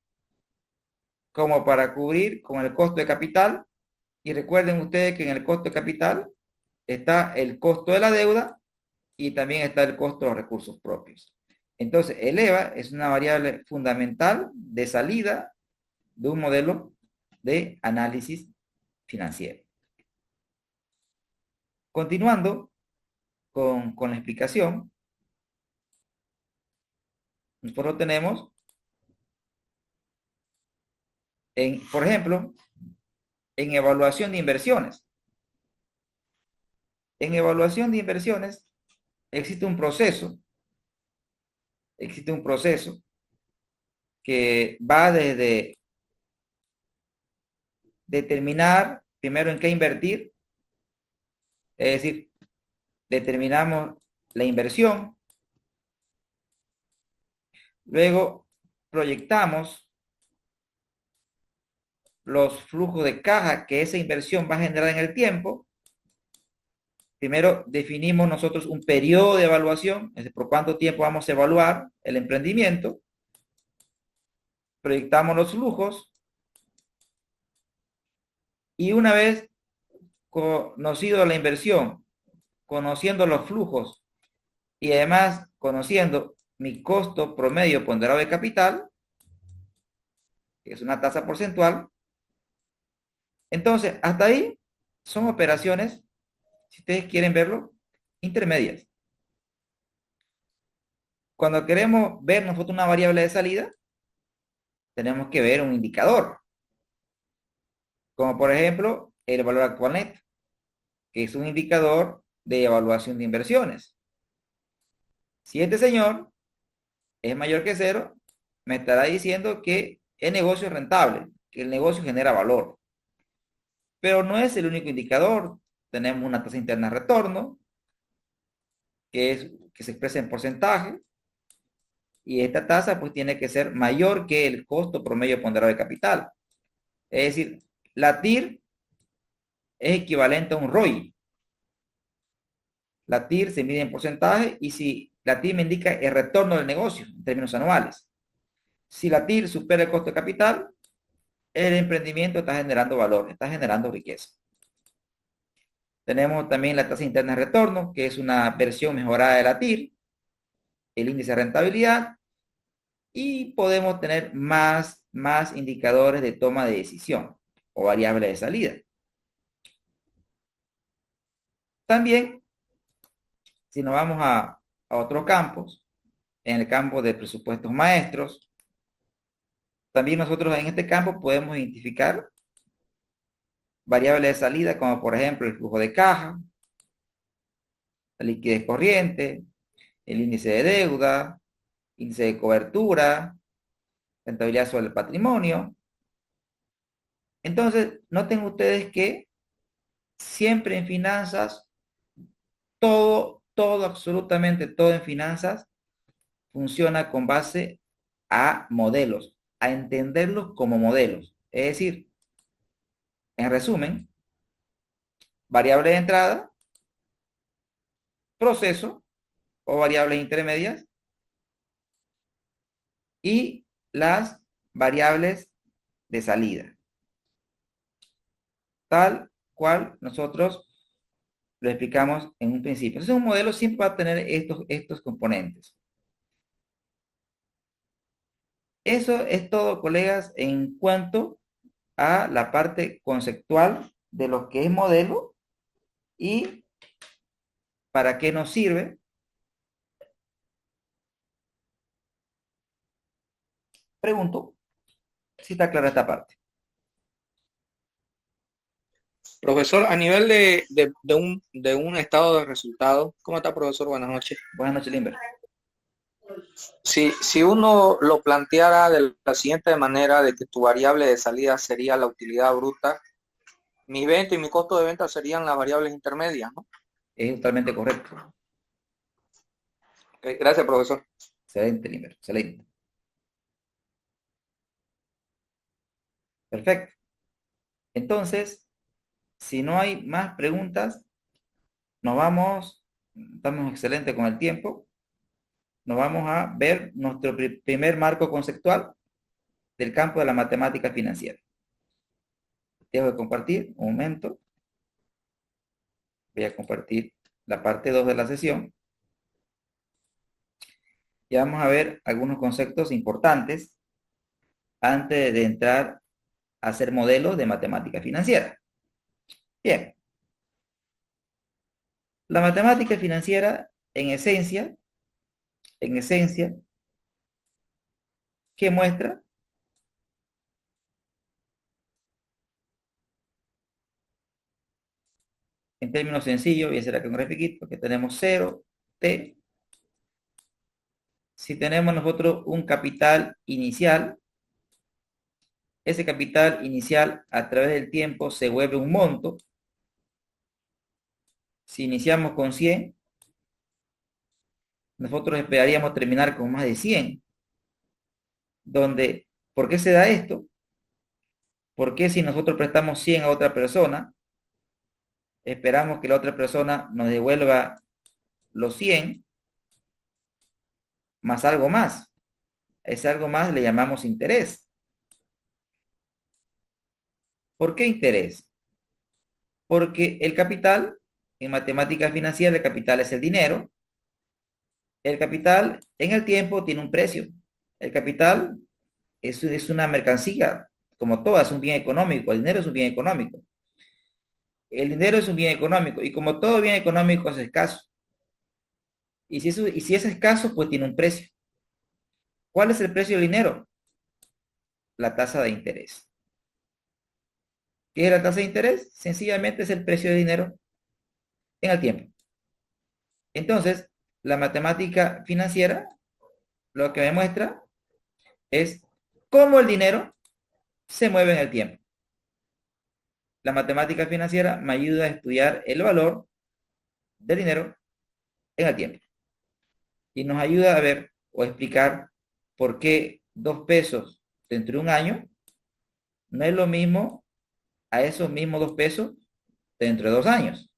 como para cubrir con el costo de capital. Y recuerden ustedes que en el costo de capital está el costo de la deuda y también está el costo de los recursos propios. Entonces, el EVA es una variable fundamental de salida de un modelo de análisis financiero. Continuando con la explicación, nosotros tenemos, por ejemplo, en evaluación de inversiones. En evaluación de inversiones existe un proceso que va desde determinar primero en qué invertir, es decir, determinamos la inversión, luego proyectamos los flujos de caja que esa inversión va a generar en el tiempo. Primero definimos nosotros un periodo de evaluación, es decir, por cuánto tiempo vamos a evaluar el emprendimiento. Proyectamos los flujos y una vez conocido la inversión, conociendo los flujos y además conociendo mi costo promedio ponderado de capital, que es una tasa porcentual, entonces hasta ahí son operaciones, si ustedes quieren verlo, intermedias. Cuando queremos ver nosotros una variable de salida, tenemos que ver un indicador, como por ejemplo el valor actual neto, que es un indicador de evaluación de inversiones. Si este señor es mayor que cero, me estará diciendo que el negocio es rentable, que el negocio genera valor. Pero no es el único indicador. Tenemos una tasa interna de retorno, que se expresa en porcentaje, y esta tasa pues tiene que ser mayor que el costo promedio ponderado de capital. Es decir, la TIR es equivalente a un ROI. La TIR se mide en porcentaje y si la TIR me indica el retorno del negocio en términos anuales. Si la TIR supera el costo de capital, el emprendimiento está generando valor, está generando riqueza. Tenemos también la tasa interna de retorno, que es una versión mejorada de la TIR, el índice de rentabilidad, y podemos tener más indicadores de toma de decisión o variables de salida. También, si nos vamos a otros campos, en el campo de presupuestos maestros, también nosotros en este campo podemos identificar variables de salida, como por ejemplo el flujo de caja, la liquidez corriente, el índice de deuda, índice de cobertura, rentabilidad sobre el patrimonio. Entonces, noten ustedes que siempre en finanzas, todo, absolutamente todo en finanzas funciona con base a modelos, a entenderlos como modelos. Es decir, en resumen, variable de entrada, proceso o variables intermedias y las variables de salida. Tal cual nosotros lo explicamos en un principio. Entonces, un modelo siempre va a tener estos componentes. Eso es todo, colegas, en cuanto a la parte conceptual de lo que es modelo y para qué nos sirve. Pregunto si está clara esta parte. Profesor, a nivel de un estado de resultados, ¿cómo está, profesor? Buenas noches. Buenas noches, Limber. Si uno lo planteara de la siguiente manera, de que tu variable de salida sería la utilidad bruta, mi venta y mi costo de venta serían las variables intermedias, ¿no? Es totalmente correcto. Okay, gracias, profesor. Excelente, Limber. Excelente. Perfecto. Entonces, si no hay más preguntas, estamos excelente con el tiempo. Nos vamos a ver nuestro primer marco conceptual del campo de la matemática financiera. Dejo de compartir, un momento. Voy a compartir la parte 2 de la sesión. Y vamos a ver algunos conceptos importantes antes de entrar a hacer modelos de matemática financiera. Bien. La matemática financiera, en esencia, ¿qué muestra? En términos sencillos, voy a hacer aquí un grafiquito que tenemos 0t. Si tenemos nosotros un capital inicial, ese capital inicial a través del tiempo se vuelve un monto. Si iniciamos con 100, nosotros esperaríamos terminar con más de 100. Donde, ¿por qué se da esto? Porque si nosotros prestamos 100 a otra persona, esperamos que la otra persona nos devuelva los 100 más algo más. Ese algo más le llamamos interés. ¿Por qué interés? Porque el capital, en matemáticas financieras, el capital es el dinero. El capital en el tiempo tiene un precio. El capital es una mercancía, como todo, es un bien económico. El dinero es un bien económico. El dinero es un bien económico y como todo bien económico es escaso. Y si es escaso, pues tiene un precio. ¿Cuál es el precio del dinero? La tasa de interés. ¿Qué es la tasa de interés? Sencillamente es el precio del dinero en el tiempo. Entonces, la matemática financiera lo que me muestra es cómo el dinero se mueve en el tiempo. La matemática financiera me ayuda a estudiar el valor del dinero en el tiempo. Y nos ayuda a ver o explicar por qué 2 pesos dentro de un año no es lo mismo a esos mismos 2 pesos dentro de 2 años.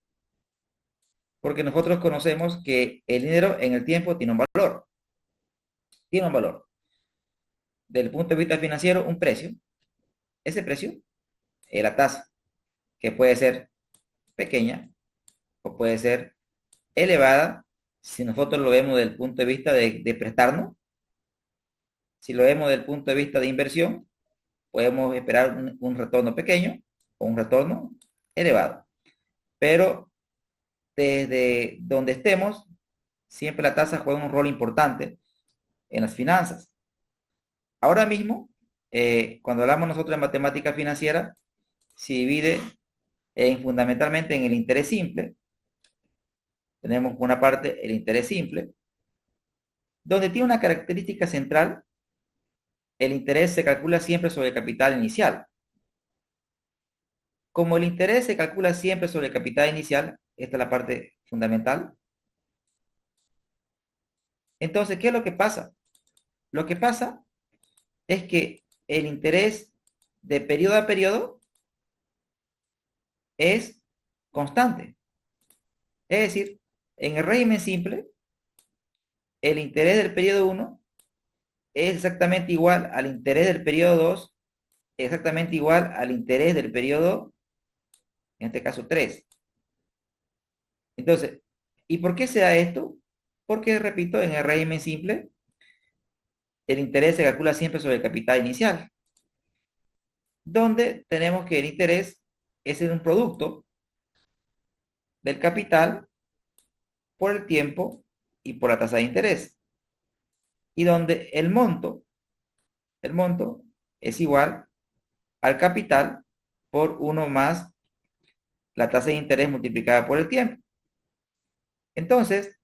Porque nosotros conocemos que el dinero en el tiempo tiene un valor. Tiene un valor. Desde el punto de vista financiero, un precio. Ese precio es la tasa, que puede ser pequeña o puede ser elevada si nosotros lo vemos desde el punto de vista de prestarnos. Si lo vemos desde el punto de vista de inversión, podemos esperar un retorno pequeño o un retorno elevado. Pero desde donde estemos, siempre la tasa juega un rol importante en las finanzas. Ahora mismo, cuando hablamos nosotros de matemática financiera, se divide fundamentalmente en el interés simple. Tenemos por una parte el interés simple, donde tiene una característica central. El interés se calcula siempre sobre el capital inicial. Como el interés se calcula siempre sobre el capital inicial, esta es la parte fundamental. Entonces, ¿qué es lo que pasa? Lo que pasa es que el interés de periodo a periodo es constante. Es decir, en el régimen simple, el interés del periodo 1 es exactamente igual al interés del periodo 2, exactamente igual al interés del periodo, en este caso 3. Entonces, ¿y por qué se da esto? Porque, repito, en el régimen simple, el interés se calcula siempre sobre el capital inicial, donde tenemos que el interés es un producto del capital por el tiempo y por la tasa de interés. Y donde el monto es igual al capital por 1 más la tasa de interés multiplicada por el tiempo. Entonces,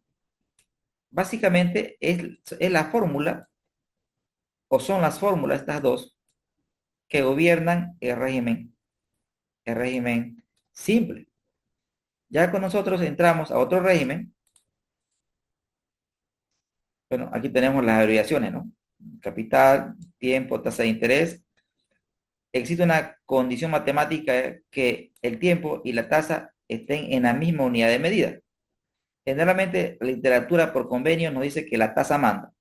básicamente es la fórmula, o son las fórmulas, estas dos, que gobiernan el régimen simple. Ya con nosotros entramos a otro régimen. Bueno, aquí tenemos las abreviaciones, ¿no? Capital, tiempo, tasa de interés. Existe una condición matemática que el tiempo y la tasa estén en la misma unidad de medida. Generalmente la literatura por convenio nos dice que la tasa manda.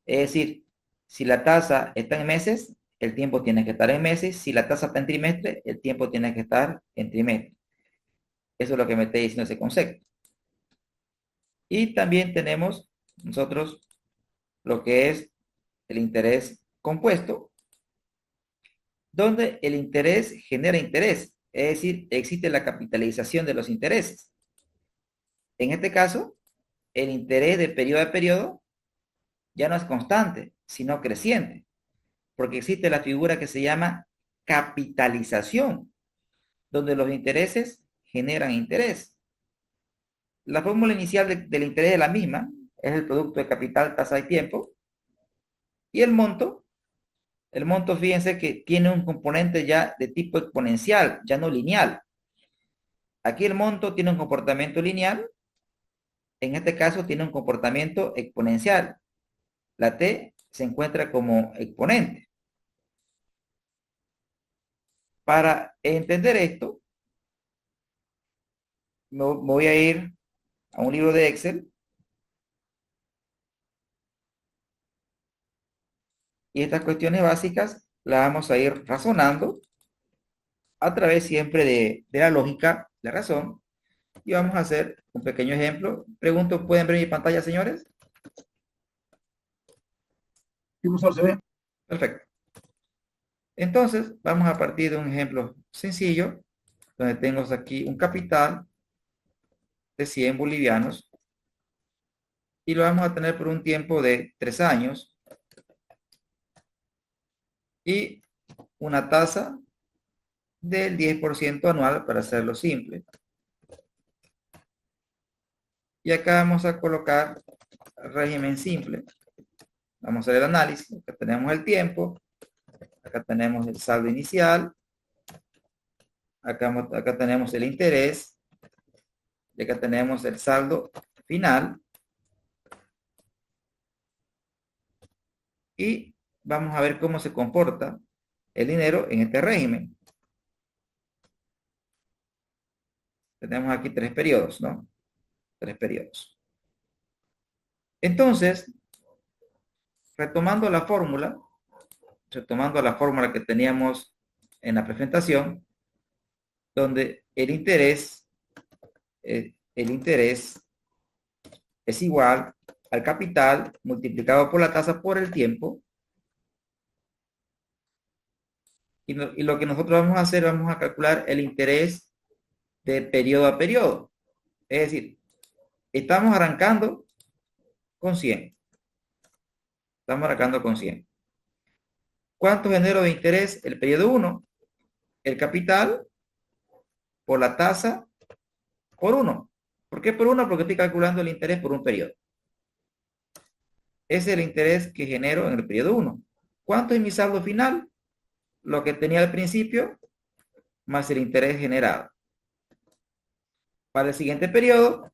Es decir, si la tasa está en meses, el tiempo tiene que estar en meses. Si la tasa está en trimestre, el tiempo tiene que estar en trimestre. Eso es lo que me está diciendo ese concepto. Y también tenemos nosotros lo que es el interés compuesto, donde el interés genera interés, es decir, existe la capitalización de los intereses. En este caso, el interés de periodo a periodo ya no es constante, sino creciente, porque existe la figura que se llama capitalización, donde los intereses generan interés. La fórmula inicial del interés es la misma, es el producto de capital, tasa y tiempo. Y el monto, fíjense que tiene un componente ya de tipo exponencial, ya no lineal. Aquí el monto tiene un comportamiento lineal, en este caso tiene un comportamiento exponencial. La t se encuentra como exponente. Para entender esto, me voy a ir a un libro de Excel y estas cuestiones básicas las vamos a ir razonando a través siempre de la lógica, la razón, y vamos a hacer un pequeño ejemplo. Pregunto, ¿pueden ver mi pantalla, señores? Sí, profesor, se ve. Perfecto. Entonces, vamos a partir de un ejemplo sencillo, donde tengo aquí un capital de 100 bolivianos y lo vamos a tener por un tiempo de 3 años y una tasa del 10% anual para hacerlo simple. Y acá vamos a colocar régimen simple. Vamos a hacer el análisis. Acá tenemos el tiempo, acá tenemos el saldo inicial, acá tenemos el interés, y acá tenemos el saldo final. Y vamos a ver cómo se comporta el dinero en este régimen. Tenemos aquí 3 periodos, ¿no? 3 periodos. Entonces, retomando la fórmula que teníamos en la presentación, donde el interés es igual al capital multiplicado por la tasa por el tiempo. Y lo que nosotros vamos a hacer, vamos a calcular el interés de periodo a periodo. Es decir, estamos arrancando con 100. Estamos arrancando con 100. ¿Cuánto genero de interés? El periodo 1, el capital por la tasa por 1. ¿Por qué por 1? Porque estoy calculando el interés por un periodo. Ese es el interés que genero en el periodo 1. ¿Cuánto es mi saldo final? Lo que tenía al principio más el interés generado. Para el siguiente periodo,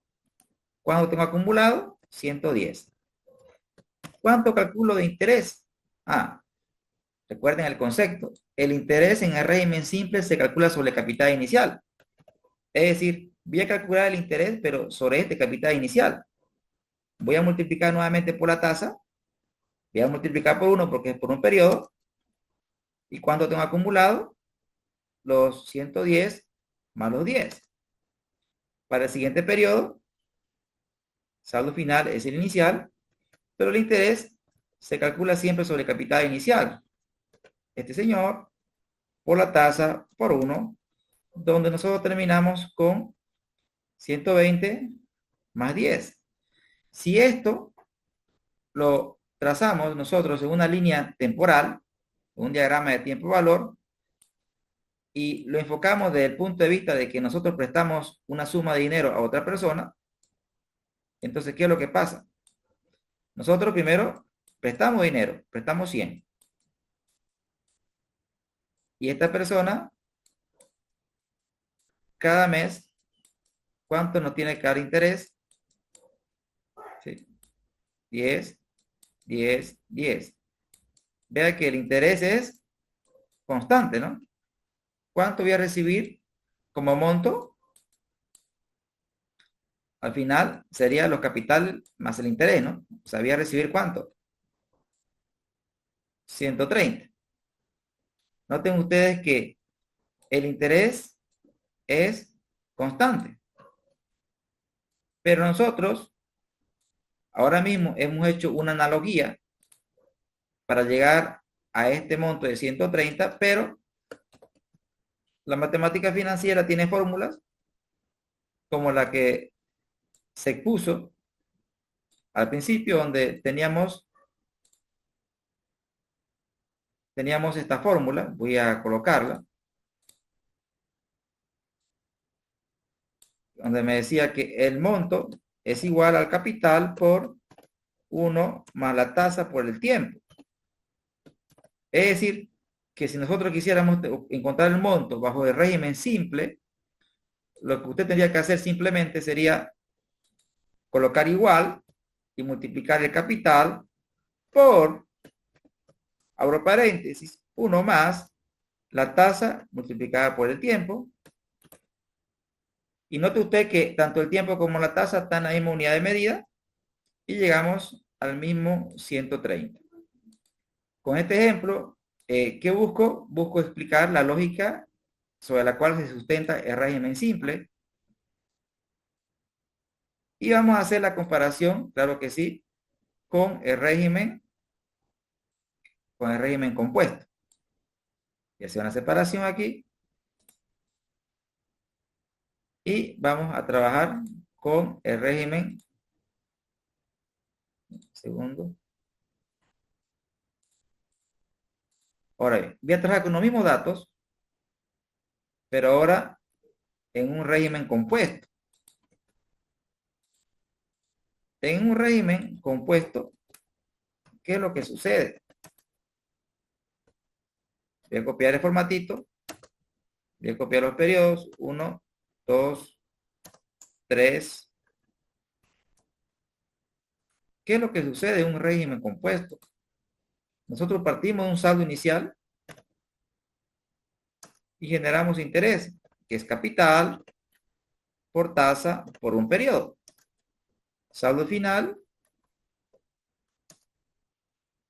¿cuánto tengo acumulado? 110. ¿Cuánto calculo de interés? Recuerden el concepto. El interés en el régimen simple se calcula sobre el capital inicial. Es decir, voy a calcular el interés, pero sobre este capital inicial. Voy a multiplicar nuevamente por la tasa. Voy a multiplicar por 1 porque es por un periodo. ¿Y cuánto tengo acumulado? Los 110 más los 10. Para el siguiente periodo, saldo final es el inicial, pero el interés se calcula siempre sobre el capital inicial. Este señor, por la tasa, por 1, donde nosotros terminamos con 120 más 10. Si esto lo trazamos nosotros en una línea temporal, un diagrama de tiempo-valor, y lo enfocamos desde el punto de vista de que nosotros prestamos una suma de dinero a otra persona, entonces, ¿qué es lo que pasa? Nosotros primero prestamos dinero, prestamos 100. Y esta persona, cada mes, ¿cuánto nos tiene que dar interés? Sí. 10, 10, 10. Vea que el interés es constante, ¿no? ¿Cuánto voy a recibir como monto? Al final sería los capitales más el interés, ¿no? O sea, voy a recibir ¿cuánto? 130. Noten ustedes que el interés es constante. Pero nosotros ahora mismo hemos hecho una analogía para llegar a este monto de 130, pero la matemática financiera tiene fórmulas como la que se expuso al principio, donde teníamos esta fórmula. Voy a colocarla. donde me decía que el monto es igual al capital por 1 más la tasa por el tiempo. Es decir, que si nosotros quisiéramos encontrar el monto bajo el régimen simple, lo que usted tendría que hacer simplemente sería colocar igual y multiplicar el capital por, abro paréntesis, 1 más la tasa multiplicada por el tiempo. Y note usted que tanto el tiempo como la tasa están en la misma unidad de medida y llegamos al mismo 130. Con este ejemplo, ¿qué busco? Busco explicar la lógica sobre la cual se sustenta el régimen simple. Y vamos a hacer la comparación, claro que sí, con el régimen compuesto. Y hacer una separación aquí. Y vamos a trabajar con el régimen. Segundo. Ahora bien, voy a trabajar con los mismos datos, pero ahora en un régimen compuesto. En un régimen compuesto, ¿qué es lo que sucede? Voy a copiar el formatito. Voy a copiar los periodos. 1, 2, 3. ¿Qué es lo que sucede en un régimen compuesto? Nosotros partimos de un saldo inicial y generamos interés, que es capital por tasa por un periodo. Saldo final.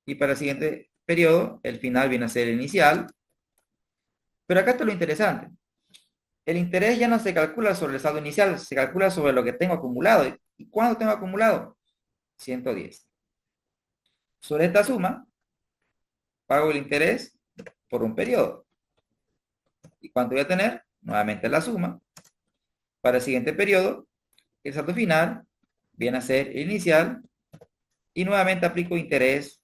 Y para el siguiente periodo, el final viene a ser el inicial. Pero acá está lo interesante. El interés ya no se calcula sobre el saldo inicial, se calcula sobre lo que tengo acumulado. ¿Y cuánto tengo acumulado? 110. Sobre esta suma, pago el interés por un periodo. ¿Y cuánto voy a tener? Nuevamente la suma. Para el siguiente periodo, el saldo final viene a ser el inicial. Y nuevamente aplico interés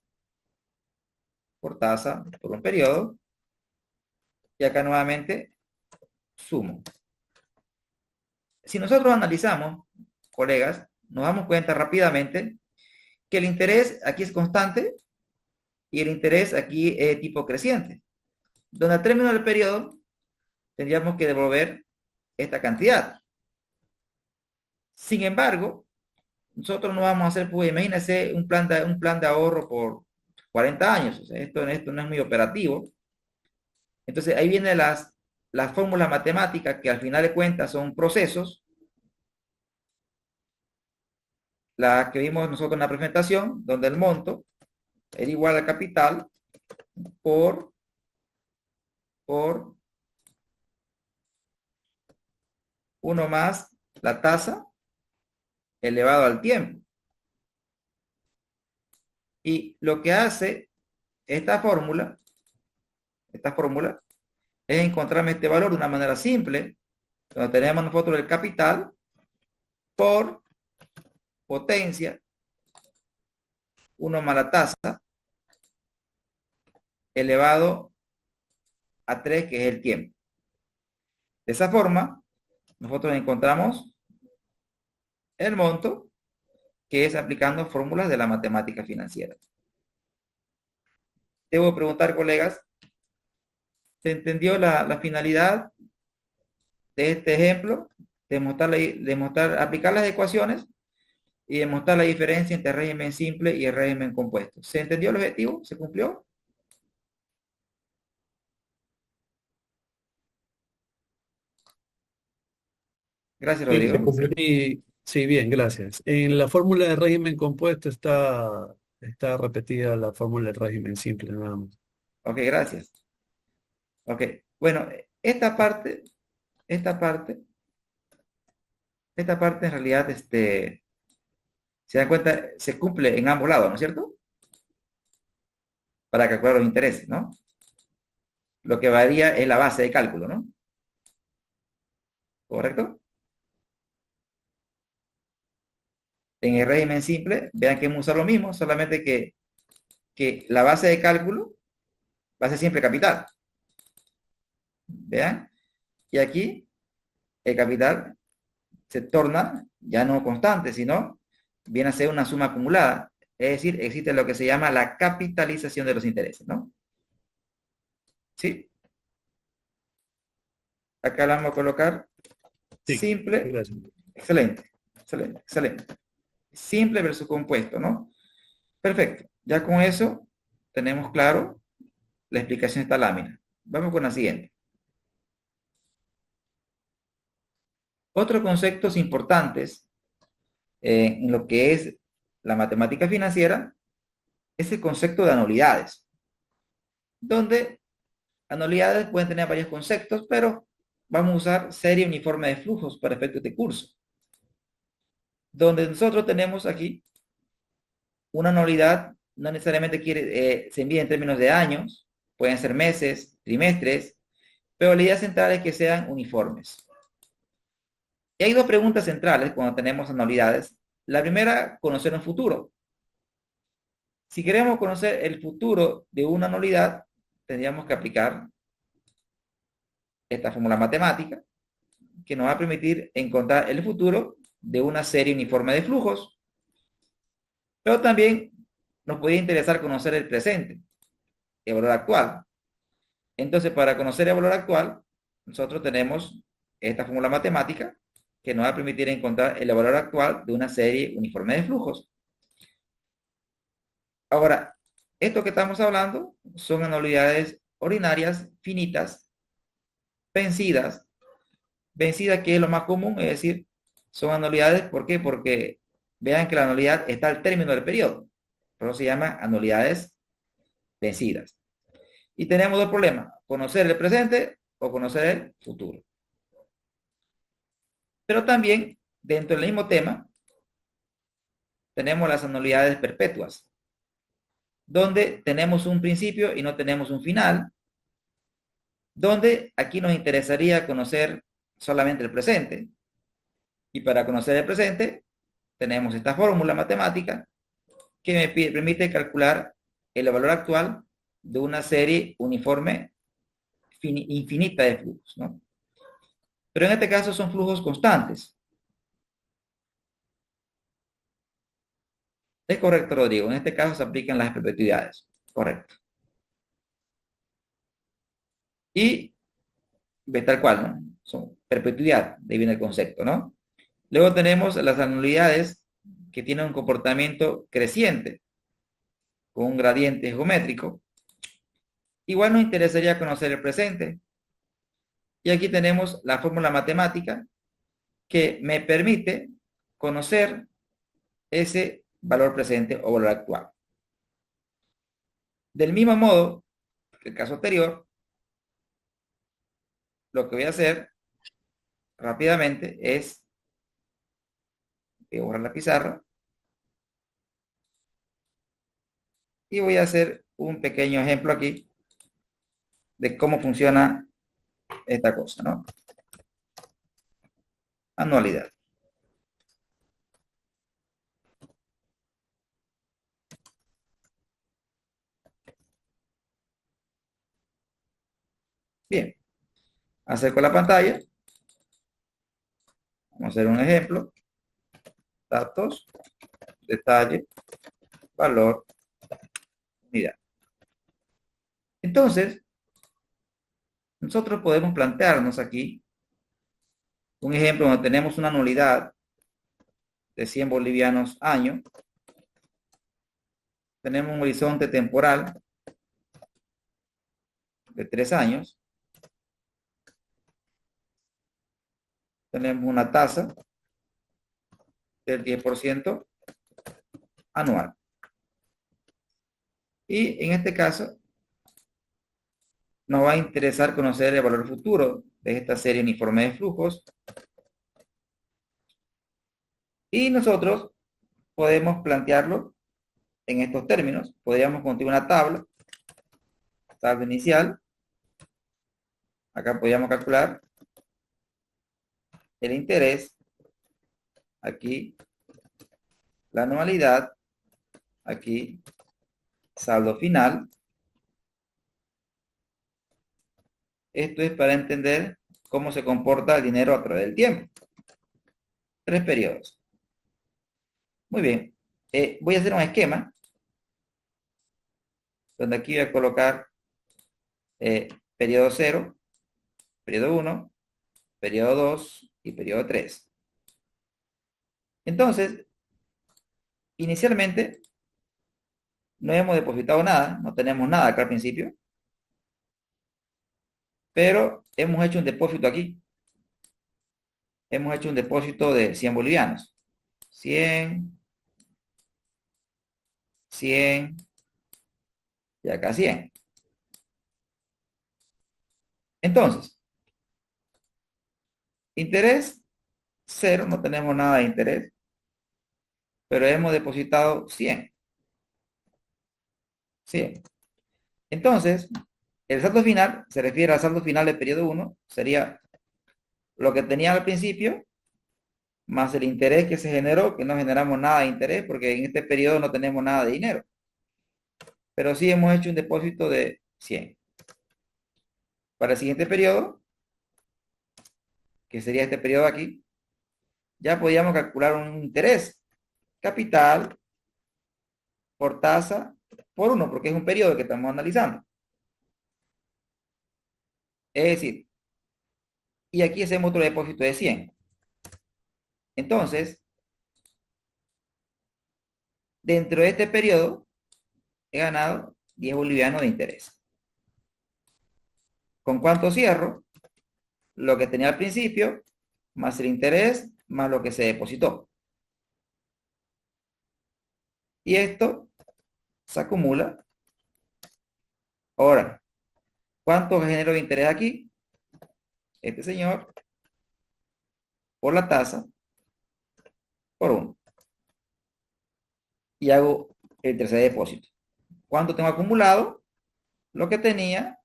por tasa por un periodo. Y acá nuevamente sumo. Si nosotros analizamos, colegas, nos damos cuenta rápidamente que el interés aquí es constante y el interés aquí es tipo creciente. Donde al término del periodo tendríamos que devolver esta cantidad. Sin embargo, nosotros no vamos a hacer, pues imagínense un plan de ahorro por 40 años. O sea, esto no es muy operativo. Entonces ahí vienen las fórmulas matemáticas que al final de cuentas son procesos. La que vimos nosotros en la presentación, donde el monto era igual al capital por 1 más la tasa elevado al tiempo. Y lo que hace esta fórmula es encontrarme este valor de una manera simple, donde tenemos nosotros el capital por potencia 1 más la tasa elevado a 3, que es el tiempo. De esa forma, nosotros encontramos el monto, que es aplicando fórmulas de la matemática financiera. Debo preguntar, colegas, ¿se entendió la finalidad de este ejemplo? Aplicar las ecuaciones y demostrar la diferencia entre el régimen simple y el régimen compuesto. ¿Se entendió el objetivo? ¿Se cumplió? Gracias, Rodrigo. Sí, bien, gracias. En la fórmula de régimen compuesto está repetida la fórmula del régimen simple, nada más. Ok, gracias. Ok, bueno, esta parte en realidad, se dan cuenta, se cumple en ambos lados, ¿no es cierto? Para calcular los intereses, ¿no? Lo que varía es la base de cálculo, ¿no? ¿Correcto? En el régimen simple, vean que hemos usado lo mismo, solamente que la base de cálculo va a ser siempre capital. Vean. Y aquí el capital se torna ya no constante, sino viene a ser una suma acumulada. Es decir, existe lo que se llama la capitalización de los intereses, ¿no? ¿Sí? Acá la vamos a colocar Sí, simple. gracias. Excelente, excelente, excelente. Simple versus compuesto, ¿no? Perfecto. Ya con eso tenemos claro la explicación de esta lámina. Vamos con la siguiente. Otros conceptos importantes en lo que es la matemática financiera es el concepto de anualidades, donde anualidades pueden tener varios conceptos, pero vamos a usar serie uniforme de flujos para efectos de curso, donde nosotros tenemos aquí una anualidad, no necesariamente se envía en términos de años, pueden ser meses, trimestres, pero la idea central es que sean uniformes. Y hay dos preguntas centrales cuando tenemos anualidades. La primera, conocer un futuro. Si queremos conocer el futuro de una anualidad, tendríamos que aplicar esta fórmula matemática que nos va a permitir encontrar el futuro de una serie uniforme de flujos. Pero también nos podría interesar conocer el presente, el valor actual. Entonces, para conocer el valor actual, nosotros tenemos esta fórmula matemática que nos va a permitir encontrar el valor actual de una serie uniforme de flujos. Ahora, esto que estamos hablando son anualidades ordinarias, finitas, vencidas. Vencidas, que es lo más común, es decir, son anualidades, ¿por qué? Porque vean que la anualidad está al término del periodo. Por eso se llaman anualidades vencidas. Y tenemos dos problemas, conocer el presente o conocer el futuro. Pero también, dentro del mismo tema, tenemos las anualidades perpetuas, donde tenemos un principio y no tenemos un final, donde aquí nos interesaría conocer solamente el presente. Y para conocer el presente, tenemos esta fórmula matemática que me permite calcular el valor actual de una serie uniforme infinita de flujos, ¿no? Pero en este caso son flujos constantes. Es correcto, Rodrigo. En este caso se aplican las perpetuidades. Correcto. Y ve tal cual, ¿no? Son perpetuidad, de ahí viene el concepto, ¿no? Luego tenemos las anualidades que tienen un comportamiento creciente, con un gradiente geométrico. Igual nos interesaría conocer el presente. Y aquí tenemos la fórmula matemática que me permite conocer ese valor presente o valor actual. Del mismo modo que el caso anterior, lo que voy a hacer rápidamente es voy a borrar la pizarra y voy a hacer un pequeño ejemplo aquí de cómo funciona esta cosa, ¿no? Anualidad. Bien, acerco la pantalla. Vamos a hacer un ejemplo. Datos, detalle, valor, unidad. Entonces, nosotros podemos plantearnos aquí un ejemplo donde tenemos una anualidad de 100 bolivianos año. Tenemos un horizonte temporal de 3 años. Tenemos una tasa del 10% anual. Y en este caso, nos va a interesar conocer el valor futuro de esta serie uniforme de flujos. Y nosotros podemos plantearlo en estos términos. Podríamos construir una tabla inicial. Acá podríamos calcular el interés. Aquí la anualidad. Aquí saldo final. Esto es para entender cómo se comporta el dinero a través del tiempo. 3 periodos. Muy bien. Voy a hacer un esquema donde aquí voy a colocar periodo 0, periodo 1, periodo 2 y periodo 3. Entonces, inicialmente no hemos depositado nada, no tenemos nada acá al principio, pero hemos hecho un depósito aquí. Hemos hecho un depósito de 100 bolivianos. 100, 100 y acá 100. Entonces, interés 0, no tenemos nada de interés, pero hemos depositado 100. 100. Entonces, el saldo final se refiere al saldo final del periodo 1, sería lo que tenía al principio, más el interés que se generó, que no generamos nada de interés, porque en este periodo no tenemos nada de dinero. Pero sí hemos hecho un depósito de 100. Para el siguiente periodo, que sería este periodo aquí, ya podíamos calcular un interés. Capital por tasa por 1, porque es un periodo que estamos analizando. Es decir, y aquí hacemos otro depósito de 100. Entonces, dentro de este periodo, he ganado 10 bolivianos de interés. ¿Con cuánto cierro? Lo que tenía al principio, más el interés, más lo que se depositó. Y esto se acumula. Ahora, ¿cuánto genero de interés aquí? Este señor, por la tasa, por 1. Y hago el tercer depósito. ¿Cuánto tengo acumulado? Lo que tenía,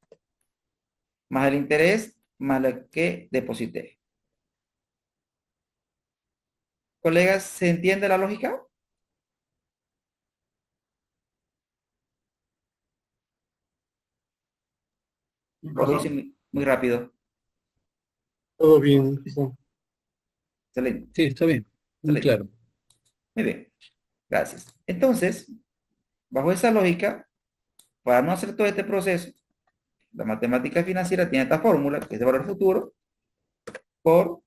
más el interés, más lo que deposité. Colegas, ¿se entiende la lógica? O lo hice muy rápido. Todo bien. Excelente. Sí, está bien. Muy Excelente. claro. Muy bien. Gracias. Entonces, bajo esa lógica, para no hacer todo este proceso, la matemática financiera tiene esta fórmula, que es de valor futuro, por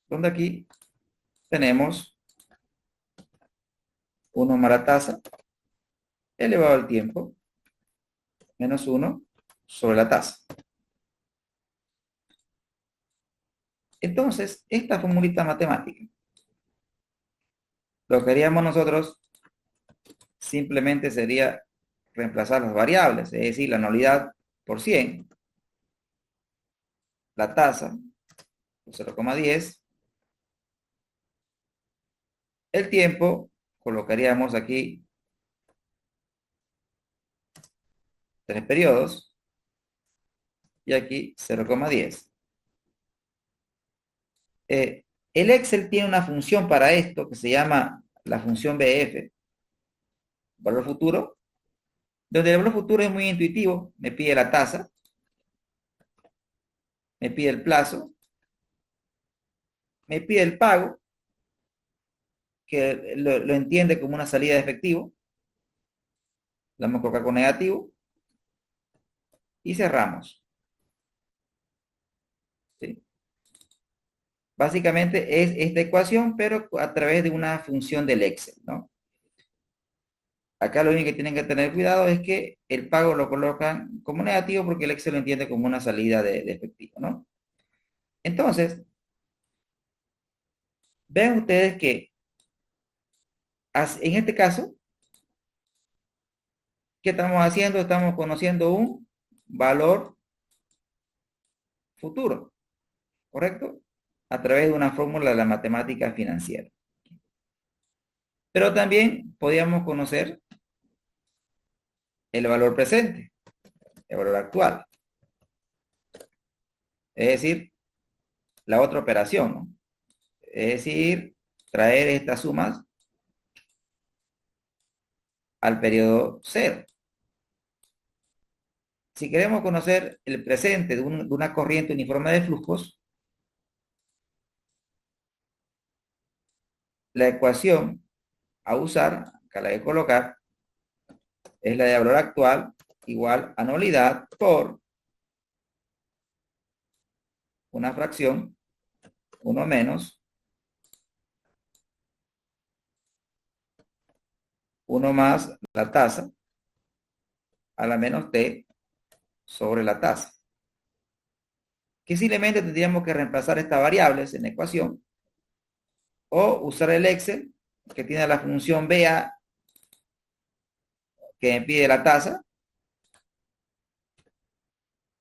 donde aquí tenemos 1 más la tasa elevado al tiempo menos 1 sobre la tasa. Entonces, esta formulita matemática, lo que haríamos nosotros simplemente sería reemplazar las variables, es decir, la anualidad por 100, la tasa por 0,10, el tiempo, colocaríamos aquí 3 periodos y aquí 0,10. El Excel tiene una función para esto que se llama la función BF, valor futuro, donde el valor futuro es muy intuitivo, me pide la tasa, me pide el plazo, me pide el pago, que lo entiende como una salida de efectivo, la vamos a colocar con negativo, y cerramos. ¿Sí? Básicamente es esta ecuación, pero a través de una función del Excel, ¿no? Acá lo único que tienen que tener cuidado es que el pago lo colocan como negativo porque el Excel lo entiende como una salida de efectivo, ¿no? Entonces, ven ustedes que en este caso, ¿qué estamos haciendo? Estamos conociendo un valor futuro, ¿correcto? A través de una fórmula de la matemática financiera. Pero también podíamos conocer el valor presente, el valor actual. Es decir, la otra operación, ¿no? Es decir, traer estas sumas al periodo 0. Si queremos conocer el presente de una corriente uniforme de flujos, la ecuación a usar, acá la voy a colocar, es la de valor actual igual a nulidad por una fracción, 1 menos 1 más la tasa a la menos t sobre la tasa. Que simplemente tendríamos que reemplazar estas variables en la ecuación o usar el Excel que tiene la función BA que me pide la tasa,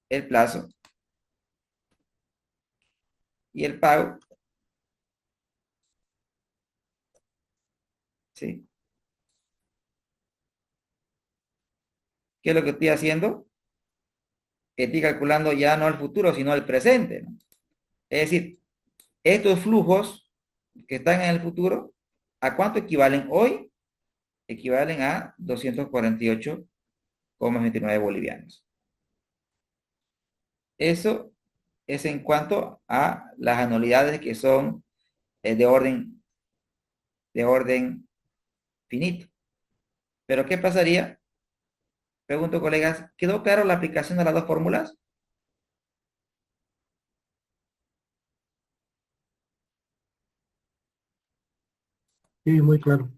el plazo y el pago. ¿Sí? ¿Qué es lo que estoy haciendo? Estoy calculando ya no el futuro, sino el presente, ¿no? Es decir, estos flujos que están en el futuro, ¿a cuánto equivalen hoy? Equivalen a 248,29 bolivianos. Eso es en cuanto a las anualidades que son de orden finito. Pero ¿qué pasaría? Pregunto, colegas, ¿quedó claro la aplicación de las dos fórmulas? Sí, muy claro.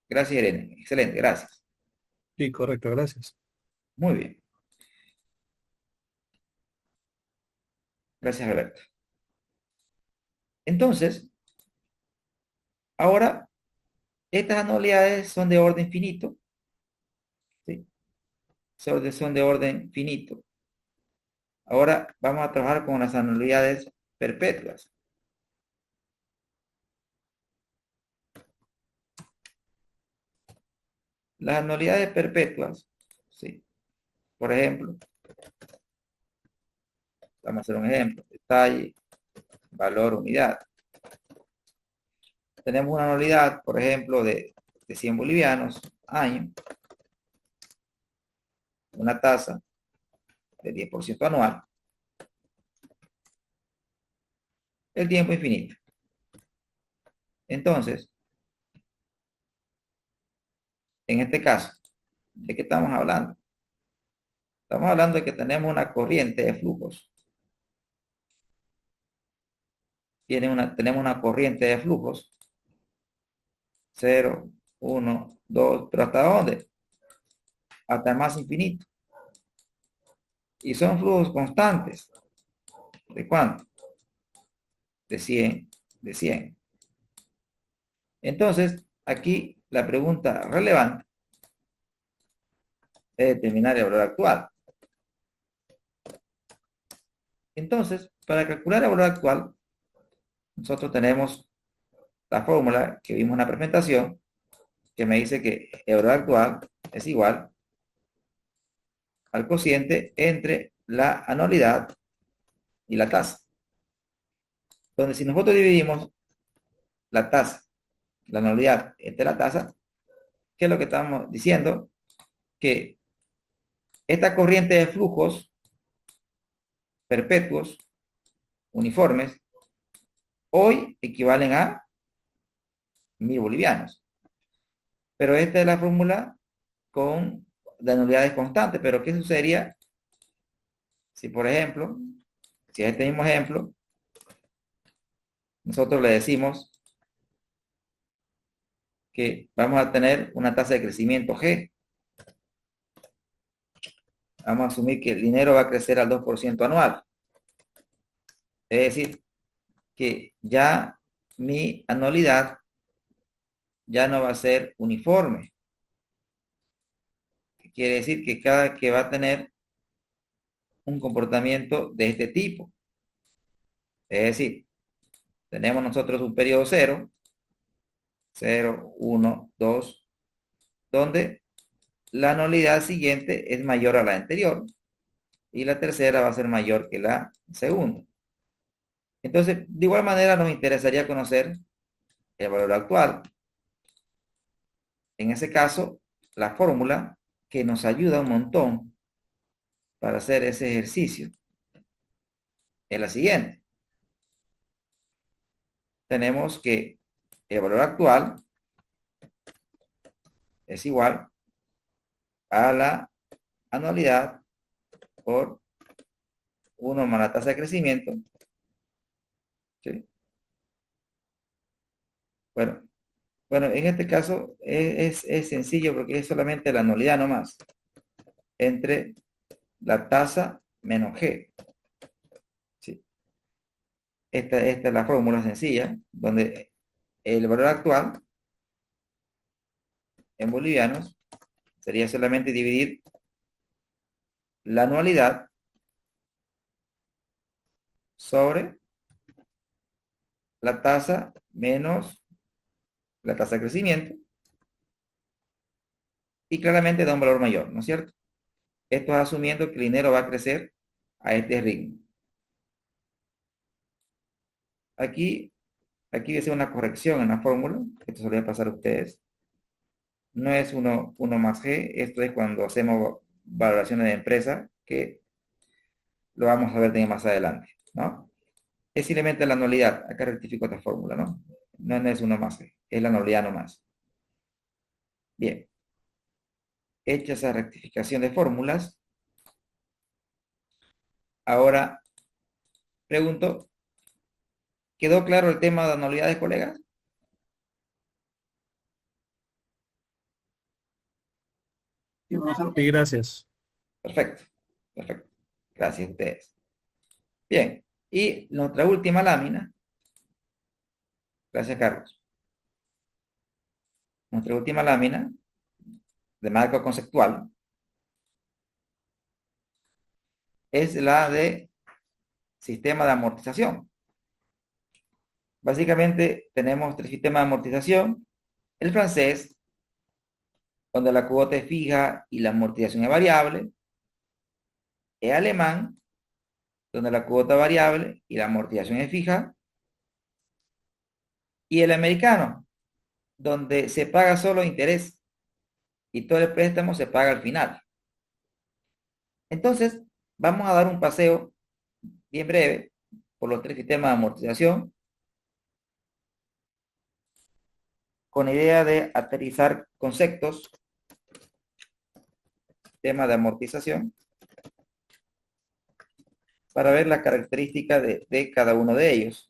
Gracias, Irene. Excelente, gracias. Sí, correcto, gracias. Muy bien. Gracias, Alberto. Entonces, ahora, estas anualidades son de orden finito. ¿Sí? Son de orden finito. Ahora vamos a trabajar con las anualidades perpetuas. Las anualidades perpetuas, ¿sí? Por ejemplo, vamos a hacer un ejemplo. Detalle, valor, unidad. Tenemos una anualidad, por ejemplo, de 100 bolivianos, año. Una tasa de 10% anual. El tiempo infinito. Entonces, en este caso, ¿de qué estamos hablando? Estamos hablando de que tenemos una corriente de flujos. Tenemos una corriente de flujos. 0, 1, 2, pero ¿hasta dónde? Hasta el más infinito. Y son flujos constantes. ¿De cuánto? De 100, de 100. Entonces, aquí la pregunta relevante es determinar el valor actual. Entonces, para calcular el valor actual, nosotros tenemos la fórmula que vimos en la presentación, que me dice que el valor actual es igual al cociente entre la anualidad y la tasa. Donde si nosotros dividimos la tasa, la anualidad entre la tasa, ¿qué es lo que estamos diciendo? Que esta corriente de flujos perpetuos, uniformes, hoy equivalen a 1000 bolivianos. Pero esta es la fórmula de anualidades constantes. Pero ¿qué sucedería si, por ejemplo, si es este mismo ejemplo, nosotros le decimos que vamos a tener una tasa de crecimiento G? Vamos a asumir que el dinero va a crecer al 2% anual. Es decir, que ya mi anualidad ya no va a ser uniforme. Quiere decir que cada que va a tener un comportamiento de este tipo. Es decir, tenemos nosotros un periodo 0, 0, 1, 2, donde la anualidad siguiente es mayor a la anterior y la tercera va a ser mayor que la segunda. Entonces, de igual manera nos interesaría conocer el valor actual. En ese caso, la fórmula que nos ayuda un montón para hacer ese ejercicio es la siguiente. Tenemos que el valor actual es igual a la anualidad por 1 más la tasa de crecimiento. ¿Sí? Bueno, en este caso es sencillo porque es solamente la anualidad nomás entre la tasa menos G. ¿Sí? Esta es la fórmula sencilla donde el valor actual en bolivianos sería solamente dividir la anualidad sobre la tasa menos la tasa de crecimiento y claramente da un valor mayor, ¿no es cierto? Esto es asumiendo que el dinero va a crecer a este ritmo. Aquí voy a hacer una corrección en la fórmula. Esto se lo voy a pasar a ustedes. No es 1 más G. Esto es cuando hacemos valoraciones de empresa, que lo vamos a ver también más adelante, ¿no? Es simplemente la anualidad. Acá rectifico esta fórmula, ¿no? No es 1 más G. Es la anualidad nomás. Bien. Hecha esa rectificación de fórmulas, ahora pregunto, ¿quedó claro el tema de anualidades, colegas? Sí, gracias. Perfecto, perfecto. Gracias a ustedes. Bien, y nuestra última lámina, gracias Carlos, nuestra última lámina de marco conceptual es la de sistema de amortización. Básicamente tenemos 3 sistemas de amortización: el francés, donde la cuota es fija y la amortización es variable; el alemán, donde la cuota es variable y la amortización es fija; y el americano, donde se paga solo interés y todo el préstamo se paga al final. Entonces, vamos a dar un paseo bien breve por los 3 sistemas de amortización con la idea de aterrizar conceptos, tema de amortización, para ver la característica de cada uno de ellos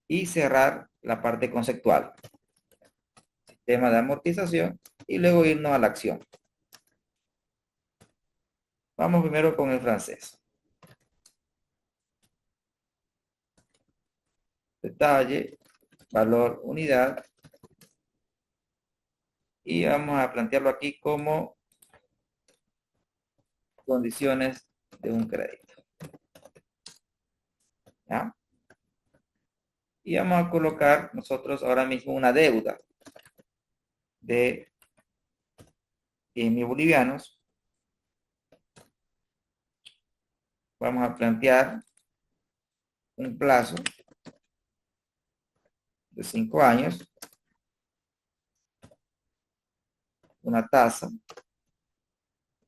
y cerrar la parte conceptual, sistema de amortización, y luego irnos a la acción. Vamos primero con el francés. Detalle, valor, unidad, y vamos a plantearlo aquí como condiciones de un crédito. ¿Ya? Y vamos a colocar nosotros ahora mismo una deuda de 10.000 bolivianos. Vamos a plantear un plazo de 5 años, una tasa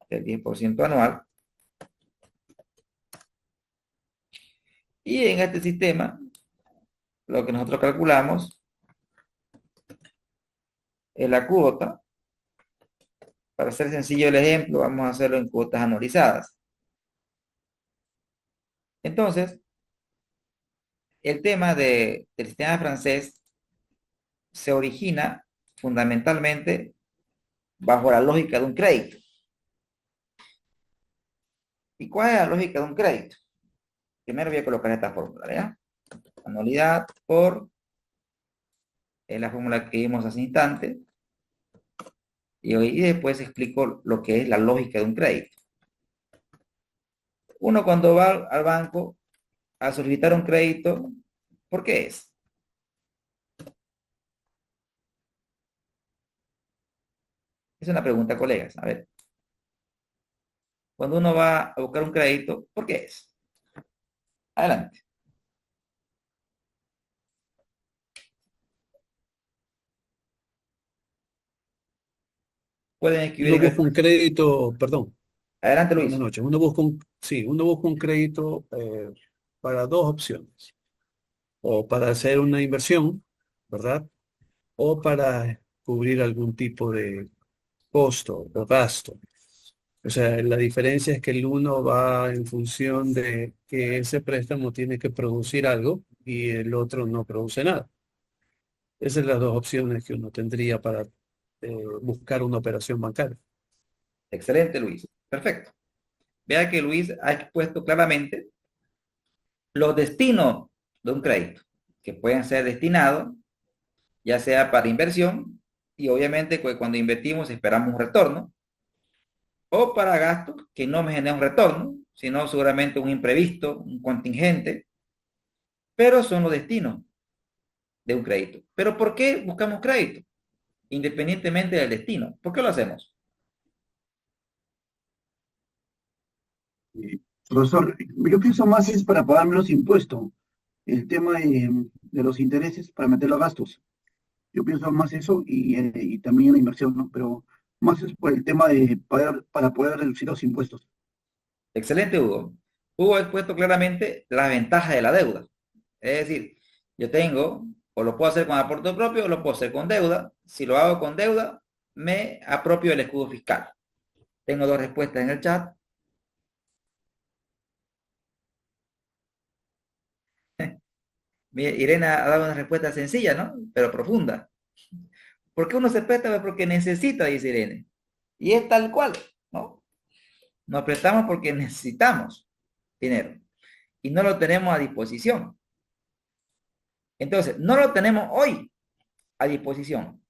del 10% anual, y en este sistema lo que nosotros calculamos es la cuota. Para hacer sencillo el ejemplo, vamos a hacerlo en cuotas anualizadas. Entonces, el tema del sistema francés se origina fundamentalmente bajo la lógica de un crédito. ¿Y cuál es la lógica de un crédito? Primero voy a colocar esta fórmula, ¿ya? Anualidad por, es la fórmula que vimos hace instante, y después explico lo que es la lógica de un crédito. Uno cuando va al banco a solicitar un crédito, ¿por qué es? Es una pregunta, colegas. A ver. Cuando uno va a buscar un crédito, ¿por qué es? Adelante. Pueden escribir. Uno busca un crédito, perdón, Adelante, Luis. buenas noches. Uno busca un crédito para 2 opciones. o para hacer una inversión, ¿verdad? O para cubrir algún tipo de costo o gasto. O sea, la diferencia es que el uno va en función de que ese préstamo tiene que producir algo y el otro no produce nada. Esas son las dos opciones que uno tendría para buscar una operación bancaria. Excelente, Luis. Perfecto. Vea que Luis ha expuesto claramente los destinos de un crédito, que pueden ser destinados ya sea para inversión, y obviamente cuando invertimos esperamos un retorno, o para gastos que no me generan un retorno, sino seguramente un imprevisto, un contingente, pero son los destinos de un crédito. ¿Pero por qué buscamos crédito? Independientemente del destino. ¿Por qué lo hacemos? Profesor, yo pienso más es para pagar menos impuestos. El tema de los intereses para meter los gastos. Yo pienso más eso y también la inversión, ¿no? Pero más es por el tema de para poder reducir los impuestos. Excelente, Hugo. Hugo ha expuesto claramente las ventajas de la deuda. Es decir, yo tengo, o lo puedo hacer con aporte propio, o lo puedo hacer con deuda. Si lo hago con deuda, me apropio del escudo fiscal. Tengo dos respuestas en el chat. Mira, Irene ha dado una respuesta sencilla, ¿no? Pero profunda. ¿Por qué uno se presta? Porque necesita, dice Irene. Y es tal cual, ¿no? Nos prestamos porque necesitamos dinero y no lo tenemos a disposición. Entonces, no lo tenemos hoy a disposición.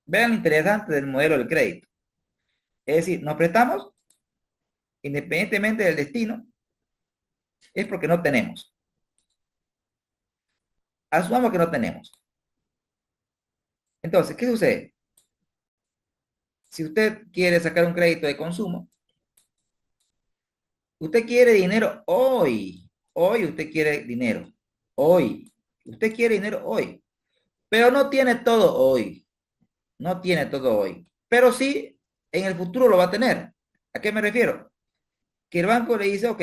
Vean lo interesante del modelo del crédito. Es decir, nos prestamos independientemente del destino, es porque no tenemos. Asumamos que no tenemos. Entonces, ¿qué sucede? Si usted quiere sacar un crédito de consumo, usted quiere dinero hoy. Hoy usted quiere dinero. Hoy. Usted quiere dinero hoy. Pero no tiene todo hoy. No tiene todo hoy. Pero sí, en el futuro lo va a tener. ¿A qué me refiero? Que el banco le dice, ok,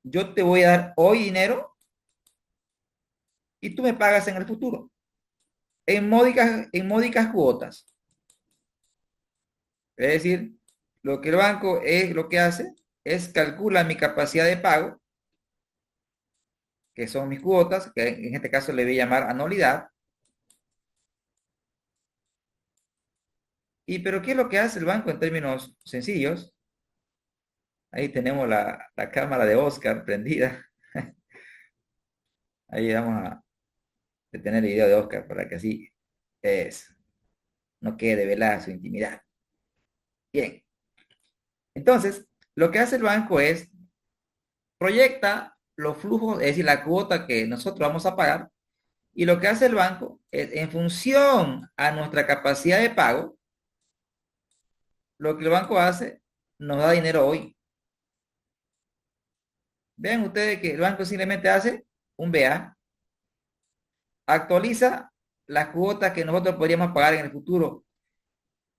yo te voy a dar hoy dinero y tú me pagas en el futuro. En módicas cuotas. Es decir, lo que el banco lo que hace es calcula mi capacidad de pago, que son mis cuotas, que en este caso le voy a llamar anualidad. Pero ¿qué es lo que hace el banco en términos sencillos? Ahí tenemos la cámara de Oscar prendida. Ahí vamos a detener el video de Oscar para que así no quede velada su intimidad. Bien. Entonces, lo que hace el banco es proyecta los flujos, es decir, la cuota que nosotros vamos a pagar, y lo que hace el banco es, en función a nuestra capacidad de pago, lo que el banco hace, nos da dinero hoy. Vean ustedes que el banco simplemente hace un BA, actualiza las cuotas que nosotros podríamos pagar en el futuro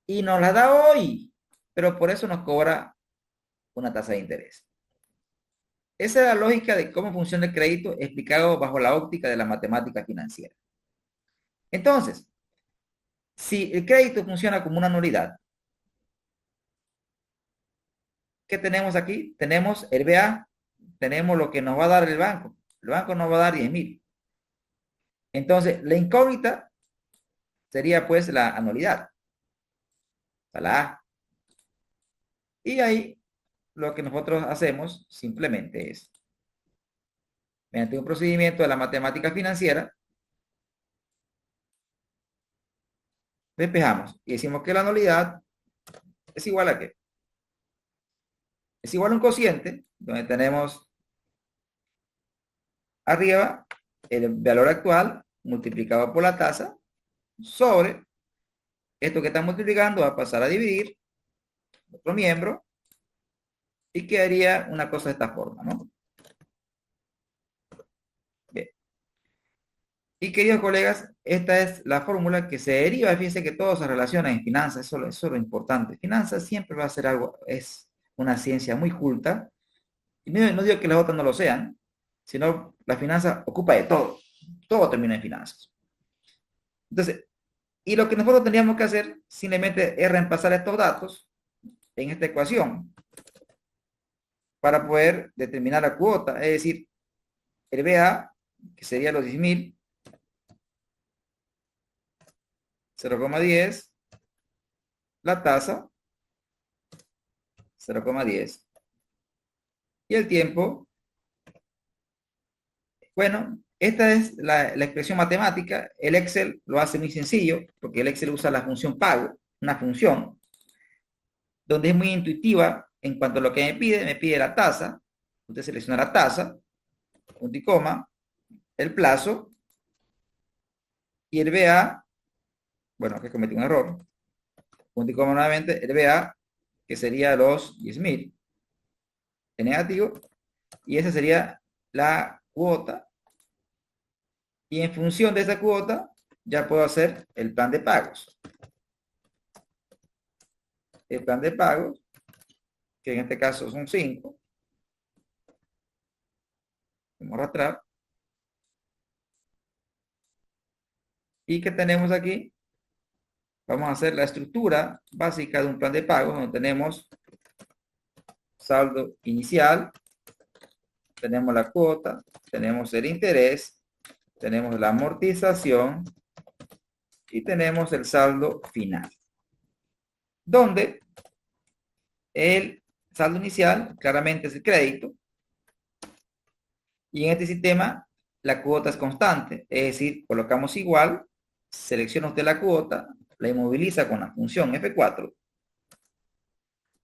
y nos las da hoy, pero por eso nos cobra una tasa de interés. Esa es la lógica de cómo funciona el crédito explicado bajo la óptica de la matemática financiera. Entonces, si el crédito funciona como una anualidad, ¿qué tenemos aquí? Tenemos el BA, tenemos lo que nos va a dar el banco. El banco nos va a dar 10.000. Entonces, la incógnita sería pues la anualidad. La A. Y ahí lo que nosotros hacemos simplemente es, mediante un procedimiento de la matemática financiera, despejamos y decimos que la anualidad es igual a ¿qué? Es igual a un cociente donde tenemos arriba el valor actual multiplicado por la tasa sobre esto que está multiplicando va a pasar a dividir otro miembro y quedaría una cosa de esta forma, ¿no? Bien. Y queridos colegas, esta es la fórmula que se deriva, fíjense que todo se relaciona en finanzas, eso es lo importante. Finanzas siempre va a ser algo, es una ciencia muy culta, y no digo que las otras no lo sean, sino la finanza ocupa de todo. Todo termina en finanzas. Entonces, y lo que nosotros tendríamos que hacer simplemente es reemplazar estos datos en esta ecuación para poder determinar la cuota, es decir, el BA, que sería los 10.000, 0,10, la tasa, 0,10, y el tiempo, bueno, esta es la expresión matemática. El Excel lo hace muy sencillo, porque el Excel usa la función pago, una función, donde es muy intuitiva en cuanto a lo que me pide la tasa. Usted selecciona la tasa, punto y coma, el plazo, y el BA, bueno, aquí cometí un error, punto y coma nuevamente, el BA, que sería los 10.000, en negativo, y esa sería la cuota, y en función de esa cuota, ya puedo hacer el plan de pagos. El plan de pagos, que en este caso son 5. Vamos a arrastrar. ¿Y qué tenemos aquí? Vamos a hacer la estructura básica de un plan de pagos, donde tenemos saldo inicial, tenemos la cuota, tenemos el interés, tenemos la amortización y tenemos el saldo final, donde el saldo inicial claramente es el crédito, y en este sistema la cuota es constante, es decir, colocamos igual, selecciona usted la cuota, la inmoviliza con la función F4,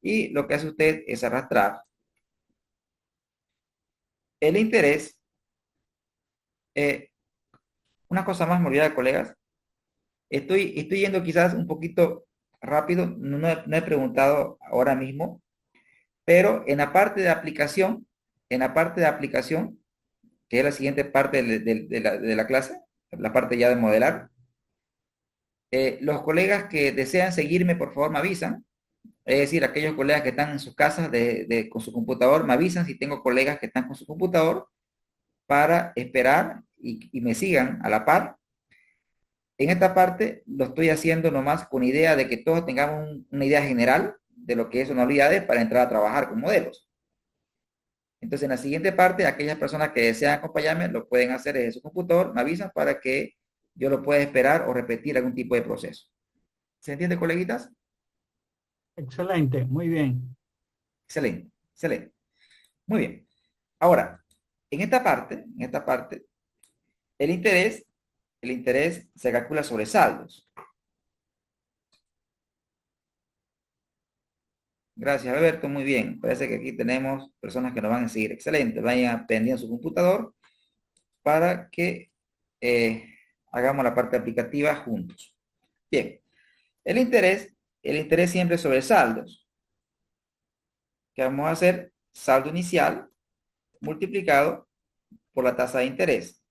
y lo que hace usted es arrastrar el interés. Una cosa más, me olvidé, colegas, estoy yendo quizás un poquito rápido, no he preguntado ahora mismo, pero en la parte de aplicación, que es la siguiente parte de la clase, la parte ya de modelar, los colegas que desean seguirme, por favor, me avisan. Es decir, aquellos colegas que están en sus casas con su computador, me avisan si tengo colegas que están con su computador para esperar y me sigan a la par. En esta parte lo estoy haciendo nomás con idea de que todos tengamos una idea general de lo que es anualidades para entrar a trabajar con modelos. Entonces, en la siguiente parte, aquellas personas que desean acompañarme lo pueden hacer desde su computador, me avisan para que yo lo pueda esperar o repetir algún tipo de proceso. ¿Se entiende, coleguitas? Excelente, muy bien. Excelente, excelente. Muy bien. Ahora, en esta parte, el interés se calcula sobre saldos. Gracias, Alberto. Muy bien. Parece que aquí tenemos personas que nos van a seguir. Excelente. Vayan pendiente su computador para que hagamos la parte aplicativa juntos. Bien. El interés siempre es sobre saldos. ¿Qué vamos a hacer? Saldo inicial multiplicado por la tasa de interés.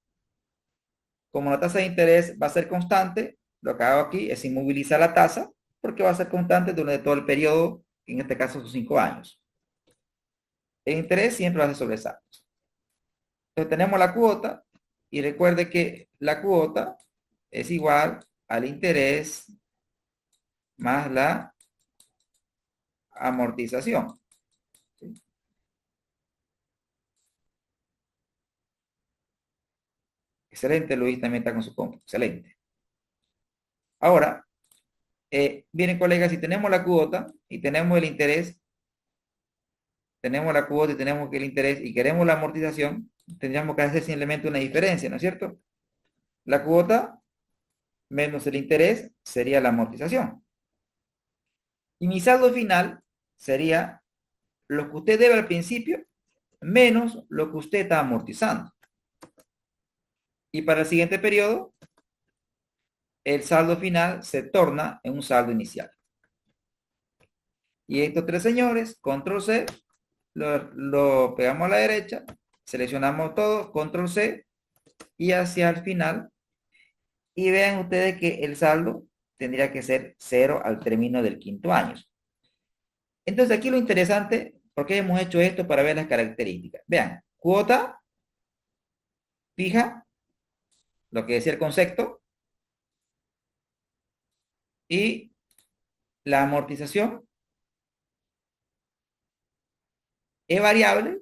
Como la tasa de interés va a ser constante, lo que hago aquí es inmovilizar la tasa, porque va a ser constante durante todo el periodo, en este caso son 5 años. El interés siempre va a ser sobre saldos. Entonces tenemos la cuota, y recuerde que la cuota es igual al interés más la amortización. ¿Sí? Excelente, Luis también está con su compu. Excelente. Ahora, miren, colegas, si tenemos la cuota y tenemos el interés, tenemos la cuota y tenemos el interés y queremos la amortización, tendríamos que hacer simplemente una diferencia, ¿no es cierto? La cuota menos el interés sería la amortización. Y mi saldo final sería lo que usted debe al principio menos lo que usted está amortizando. Y para el siguiente periodo, el saldo final se torna en un saldo inicial. Y estos tres señores, control C, lo pegamos a la derecha, seleccionamos todo, control C, y hacia el final, y vean ustedes que el saldo tendría que ser 0 al término del quinto año. Entonces aquí lo interesante, ¿por qué hemos hecho esto? Para ver las características. Vean, cuota fija, lo que decía el concepto, y la amortización es variable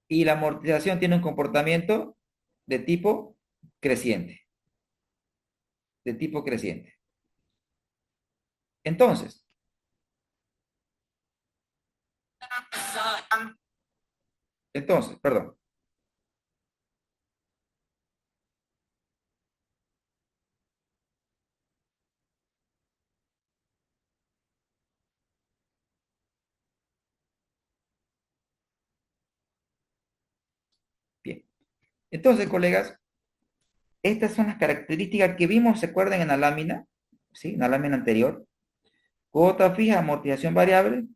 y la amortización tiene un comportamiento de tipo creciente. De tipo creciente. Entonces, perdón. Bien. Entonces, colegas, estas son las características que vimos, ¿se acuerdan en la lámina? ¿Sí? En la lámina anterior. Cuota fija, amortización variable.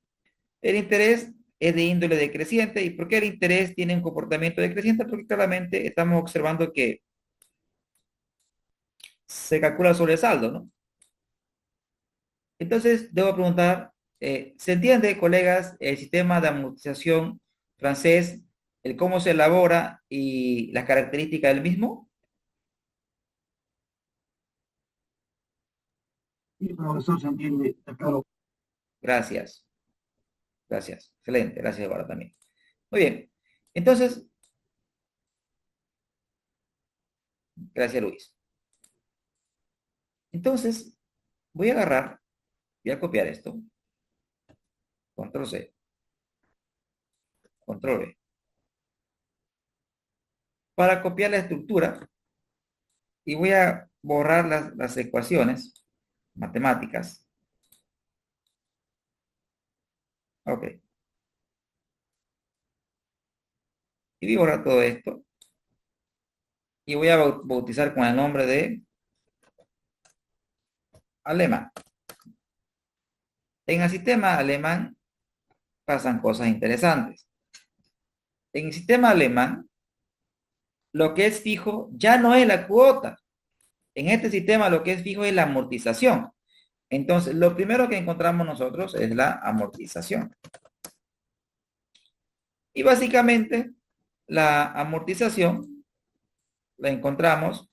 El interés es de índole decreciente. ¿Y por qué el interés tiene un comportamiento decreciente? Porque claramente estamos observando que se calcula sobre el saldo, ¿no? Entonces, debo preguntar, ¿se entiende, colegas, el sistema de amortización francés, el cómo se elabora y las características del mismo? Sí, profesor, se entiende, está claro. Gracias. Gracias. Excelente. Gracias, Eduardo, también. Muy bien. Entonces, gracias, Luis. Entonces, voy a agarrar, voy a copiar esto. Control C. Control V. Para copiar la estructura, y voy a borrar las ecuaciones matemáticas. Ok. Y voy a borrar todo esto. Y voy a bautizar con el nombre de alemán. En el sistema alemán pasan cosas interesantes. En el sistema alemán, lo que es fijo ya no es la cuota. En este sistema lo que es fijo es la amortización. Entonces, lo primero que encontramos nosotros es la amortización. Y básicamente, la amortización la encontramos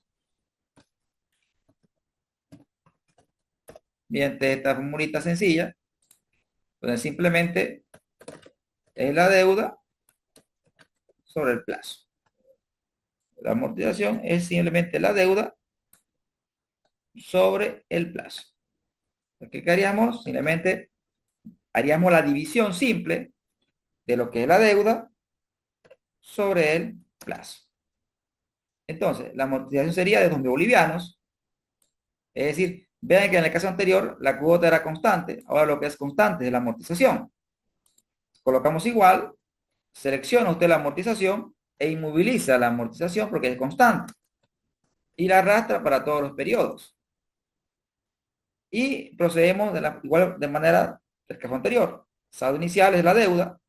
mediante esta formulita sencilla, donde simplemente es la deuda sobre el plazo. La amortización es simplemente la deuda sobre el plazo. ¿Qué haríamos? Simplemente haríamos la división simple de lo que es la deuda sobre el plazo. Entonces, la amortización sería de 2.000 bolivianos. Es decir, vean que en el caso anterior la cuota era constante. Ahora lo que es constante es la amortización. Colocamos igual, selecciona usted la amortización e inmoviliza la amortización porque es constante. Y la arrastra para todos los periodos. Y procedemos de manera del caso anterior. Saldo inicial es la deuda.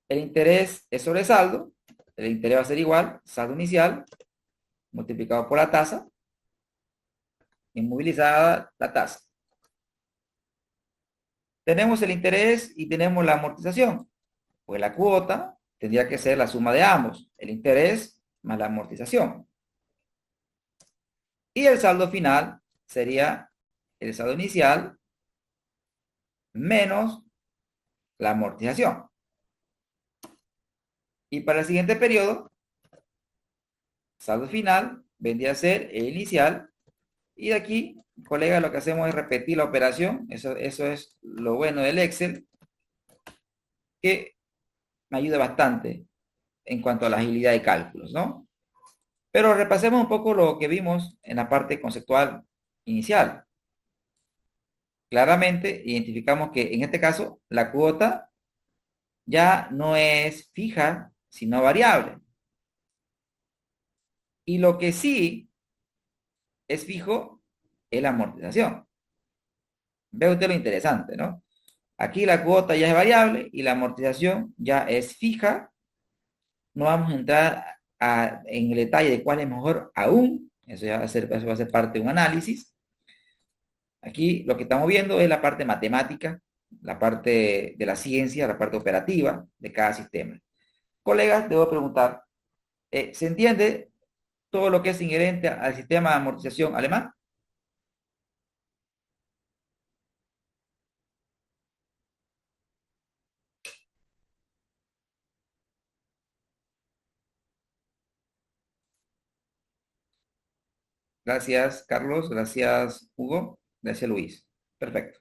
El interés es sobre saldo. El interés va a ser igual, saldo inicial, multiplicado por la tasa, inmovilizada la tasa. Tenemos el interés y tenemos la amortización. Pues la cuota tendría que ser la suma de ambos, el interés más la amortización. Y el saldo final sería el saldo inicial menos la amortización. Y para el siguiente periodo, saldo final vendría a ser el inicial. Y de aquí, colega, lo que hacemos es repetir la operación. Eso es lo bueno del Excel, que me ayuda bastante en cuanto a la agilidad de cálculos, ¿no? Pero repasemos un poco lo que vimos en la parte conceptual inicial. Claramente identificamos que en este caso la cuota ya no es fija, sino variable. Y lo que sí es fijo es la amortización. Ve usted lo interesante, ¿no? Aquí la cuota ya es variable y la amortización ya es fija. No vamos a entrar en el detalle de cuál es mejor aún. Eso va a ser parte de un análisis. Aquí lo que estamos viendo es la parte matemática, la parte de la ciencia, la parte operativa de cada sistema. Colegas, debo preguntar, ¿Se entiende todo lo que es inherente al sistema de amortización alemán? Gracias, Carlos. Gracias, Hugo. Gracias, Luis. Perfecto.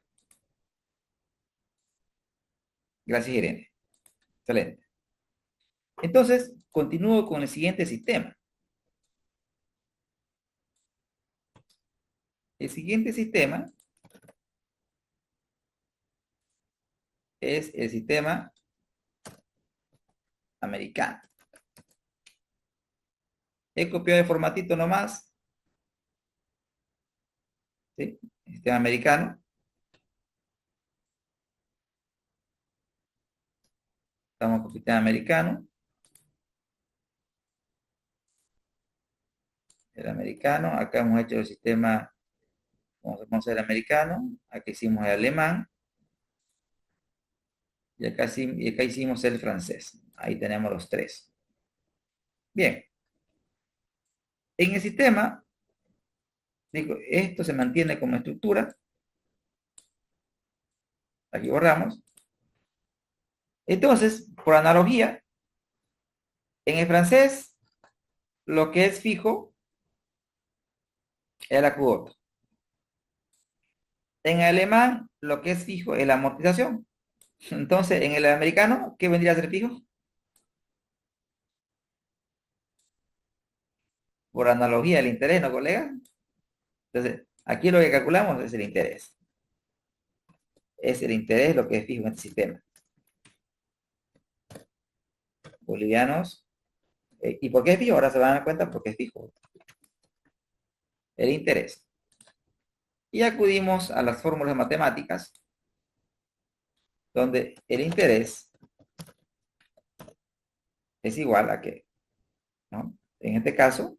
Gracias, Irene. Excelente. Entonces, continúo con el siguiente sistema. El siguiente sistema es el sistema americano. He copiado el formatito nomás. ¿Sí? El sistema americano. Estamos con el sistema americano. El americano. Acá hemos hecho el sistema, vamos a conocer el americano. Aquí hicimos el alemán. Y acá hicimos el francés. Ahí tenemos los tres. Bien. En el sistema, digo, esto se mantiene como estructura. Aquí borramos. Entonces, por analogía, en el francés, lo que es fijo es la cuota. En el alemán, lo que es fijo es la amortización. Entonces, en el americano, ¿qué vendría a ser fijo? Por analogía, el interés, ¿no, colega? Entonces, aquí lo que calculamos es el interés. Es el interés lo que es fijo en este sistema. Bolivianos. ¿Y por qué es fijo? Ahora se van a dar cuenta porque es fijo. El interés. Y acudimos a las fórmulas matemáticas, donde el interés es igual a qué, ¿no? En este caso,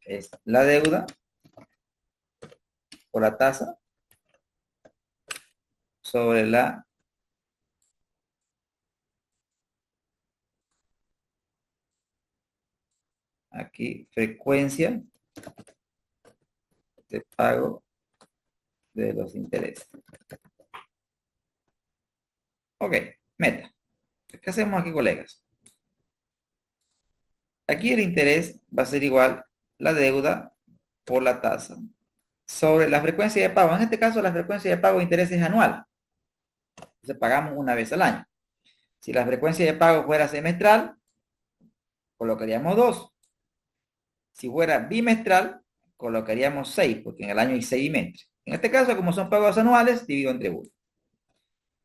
es la deuda o la tasa sobre la aquí frecuencia de pago de los intereses. Ok, meta. ¿Qué hacemos aquí, colegas? Aquí el interés va a ser igual la deuda por la tasa sobre la frecuencia de pago. En este caso, la frecuencia de pago de interés es anual. Entonces pagamos una vez al año. Si la frecuencia de pago fuera semestral, colocaríamos 2. Si fuera bimestral, colocaríamos 6, porque en el año hay 6 bimestres. En este caso, como son pagos anuales, divido entre 1.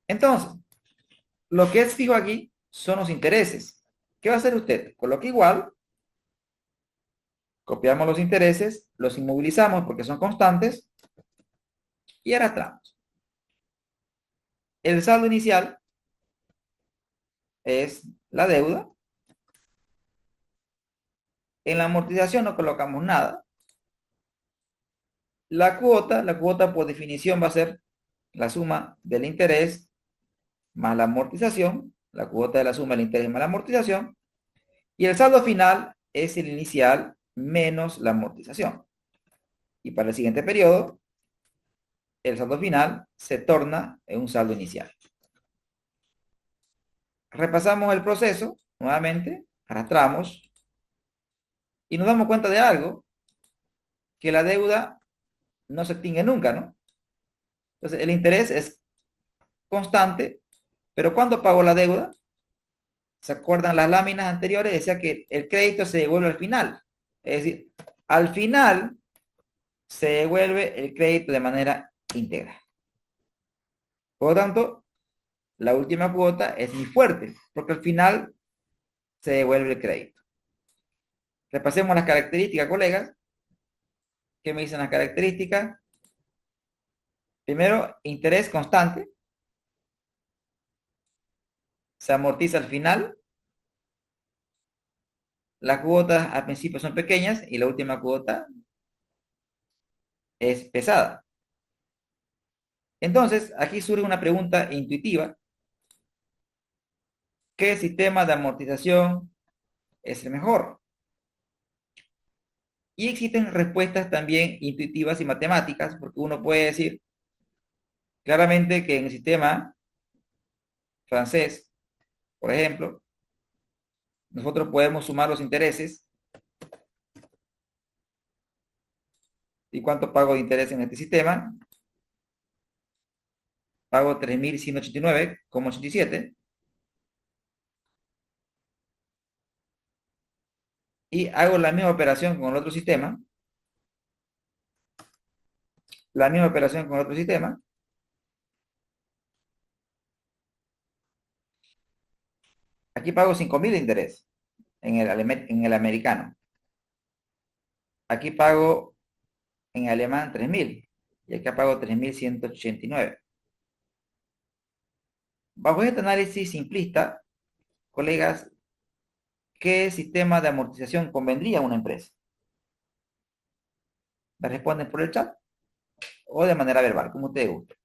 Entonces, lo que es fijo aquí son los intereses. ¿Qué va a hacer usted? Coloca igual, copiamos los intereses, los inmovilizamos porque son constantes y arrastramos. El saldo inicial es la deuda. En la amortización no colocamos nada. La cuota por definición va a ser la suma del interés más la amortización, la cuota de la suma del interés más la amortización, y el saldo final es el inicial menos la amortización. Y para el siguiente periodo, el saldo final se torna en un saldo inicial. Repasamos el proceso, nuevamente, arrastramos, y nos damos cuenta de algo, que la deuda no se extingue nunca, ¿no? Entonces, el interés es constante, pero ¿cuándo pago la deuda? ¿Se acuerdan las láminas anteriores? Decía que el crédito se devuelve al final. Es decir, al final se devuelve el crédito de manera íntegra. Por lo tanto, la última cuota es muy fuerte, porque al final se devuelve el crédito. Repasemos las características, colegas. ¿Qué me dicen las características? Primero, interés constante. Se amortiza al final. Las cuotas al principio son pequeñas y la última cuota es pesada. Entonces, aquí surge una pregunta intuitiva. ¿Qué sistema de amortización es el mejor? Y existen respuestas también intuitivas y matemáticas, porque uno puede decir claramente que en el sistema francés, por ejemplo, nosotros podemos sumar los intereses. ¿Y cuánto pago de interés en este sistema? Pago 3.189,87. Y hago la misma operación con el otro sistema. La misma operación con el otro sistema. Aquí pago 5.000 de interés en el americano. Aquí pago en alemán 3.000. Y acá pago 3.189. Bajo este análisis simplista, colegas, ¿qué sistema de amortización convendría a una empresa? ¿Me responden por el chat o de manera verbal, como ustedes gusten?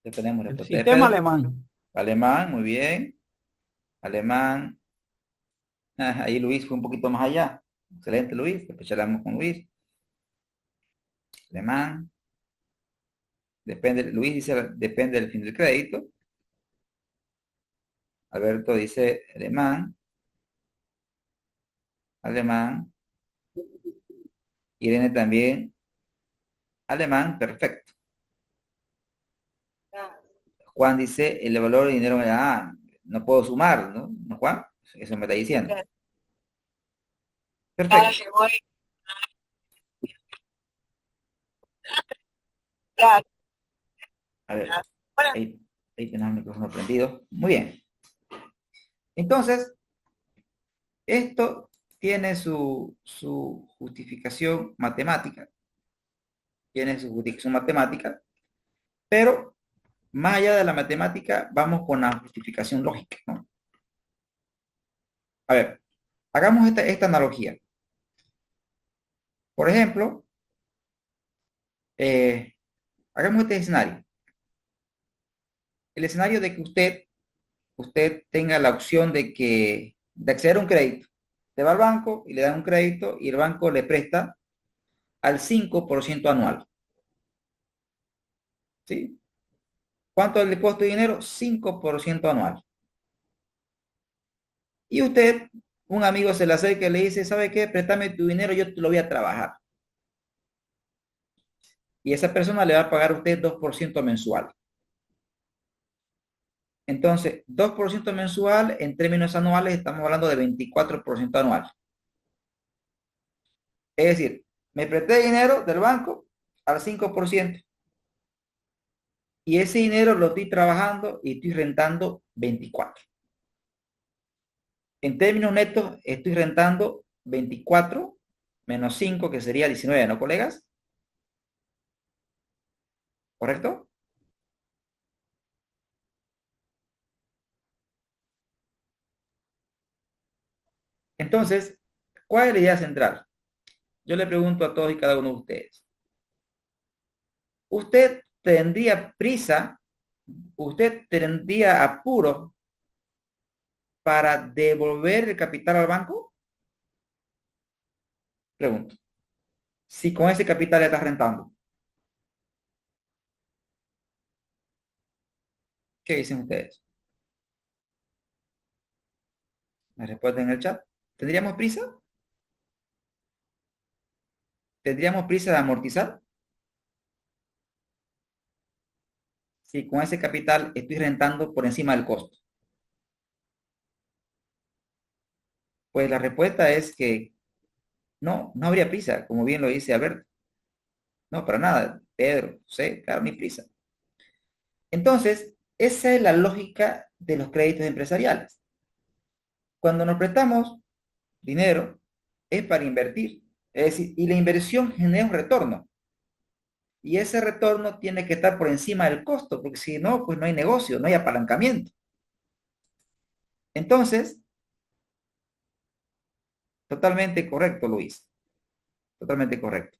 Ya tenemos El respuesta de sistema Pedro. alemán. Alemán, muy bien. Alemán. Ahí Luis fue un poquito más allá. Excelente, Luis. Después charlamos con Luis. Alemán. Depende, Luis dice, depende del fin del crédito. Alberto dice alemán. Alemán. Irene también. Alemán, perfecto. Juan dice, el valor de dinero, no puedo sumar, ¿no? ¿No, Juan? Eso me está diciendo. Perfecto. A ver, ahí tenemos el micrófono prendido. Muy bien. Entonces, esto tiene su justificación matemática. Tiene su justificación matemática, pero más allá de la matemática, vamos con la justificación lógica, ¿no? A ver, hagamos esta analogía. Por ejemplo, hagamos este escenario. El escenario de que usted tenga la opción de acceder a un crédito. Te va al banco y le da un crédito y el banco le presta al 5% anual. ¿Sí? ¿Cuánto es el depósito de dinero? 5% anual. Y usted, un amigo se le acerca y le dice, ¿sabe qué? Préstame tu dinero, yo te lo voy a trabajar. Y esa persona le va a pagar a usted 2% mensual. Entonces, 2% mensual en términos anuales, estamos hablando de 24% anual. Es decir, me presté dinero del banco al 5%. Y ese dinero lo estoy trabajando y estoy rentando 24. En términos netos, estoy rentando 24 menos 5, que sería 19, ¿no, colegas? ¿Correcto? Entonces, ¿cuál es la idea central? Yo le pregunto a todos y cada uno de ustedes. ¿Usted tendría prisa? ¿Usted tendría apuro para devolver el capital al banco? Pregunto. Si con ese capital le estás rentando. ¿Qué dicen ustedes? ¿Me responden en el chat? ¿Tendríamos prisa? ¿Tendríamos prisa de amortizar? Si con ese capital estoy rentando por encima del costo. Pues la respuesta es que no habría prisa, como bien lo dice Alberto. No, para nada, Pedro, José, claro, ni prisa. Entonces, esa es la lógica de los créditos empresariales. Cuando nos prestamos dinero, es para invertir. Es decir, y la inversión genera un retorno. Y ese retorno tiene que estar por encima del costo, porque si no, pues no hay negocio, no hay apalancamiento. Entonces, totalmente correcto, Luis. Totalmente correcto.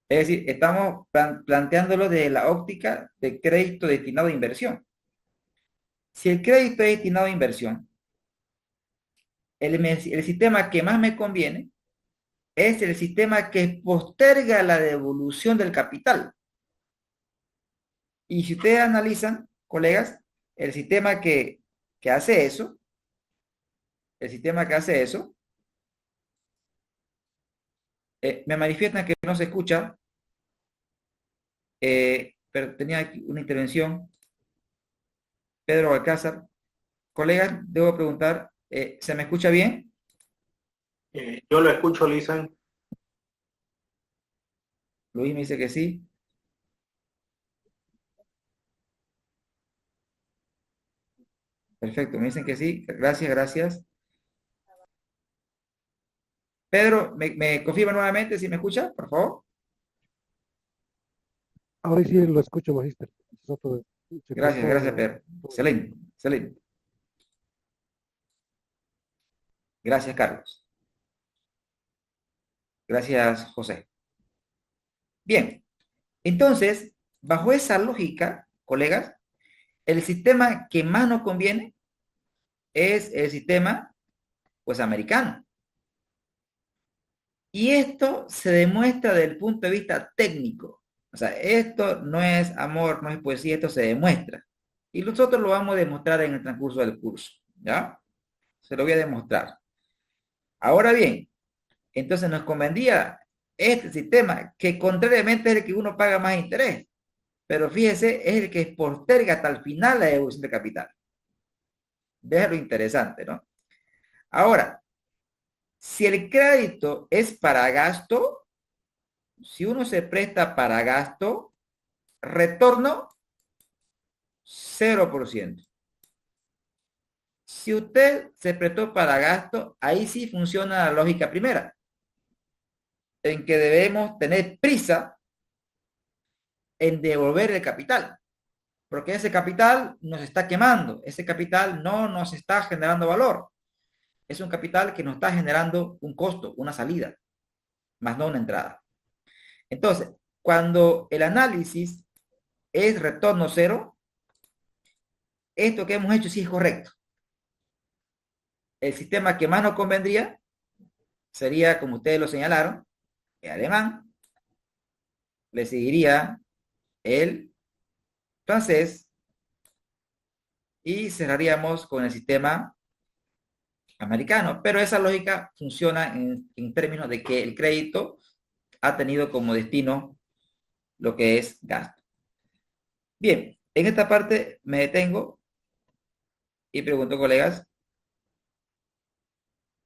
Es decir, estamos planteándolo de la óptica de crédito destinado a inversión. Si el crédito es destinado a inversión, el sistema que más me conviene es el sistema que posterga la devolución del capital. Y si ustedes analizan, colegas, el sistema que hace eso, me manifiestan que no se escucha, pero tenía aquí una intervención. Pedro Alcázar. Colegas, debo preguntar, ¿se me escucha bien? Yo lo escucho, Lisan. Luis me dice que sí. Perfecto, me dicen que sí. Gracias, gracias. Pedro, ¿me confirma nuevamente si me escucha, por favor? Ahora sí lo escucho, Magister. Gracias, gracias, Pedro. Excelente, excelente. Gracias, Carlos. Gracias, José. Bien, entonces, bajo esa lógica, colegas, el sistema que más nos conviene es el sistema, pues, americano. Y esto se demuestra desde el punto de vista técnico. O sea, esto no es amor, no es poesía, esto se demuestra. Y nosotros lo vamos a demostrar en el transcurso del curso, ¿ya? Se lo voy a demostrar. Ahora bien, entonces nos convendría este sistema, que contrariamente es el que uno paga más interés. Pero fíjese, es el que posterga hasta el final la devolución de capital. Vean lo interesante, ¿no? Ahora, si el crédito es para gasto, si uno se presta para gasto, retorno 0%. Si usted se prestó para gasto, ahí sí funciona la lógica primera, en que debemos tener prisa en devolver el capital, porque ese capital nos está quemando, ese capital no nos está generando valor, es un capital que nos está generando un costo, una salida, más no una entrada. Entonces, cuando el análisis es retorno cero, esto que hemos hecho sí es correcto. El sistema que más nos convendría sería, como ustedes lo señalaron, el alemán, le seguiría el francés y cerraríamos con el sistema americano. Pero esa lógica funciona en términos de que el crédito ha tenido como destino lo que es gasto. Bien, en esta parte me detengo y pregunto, colegas,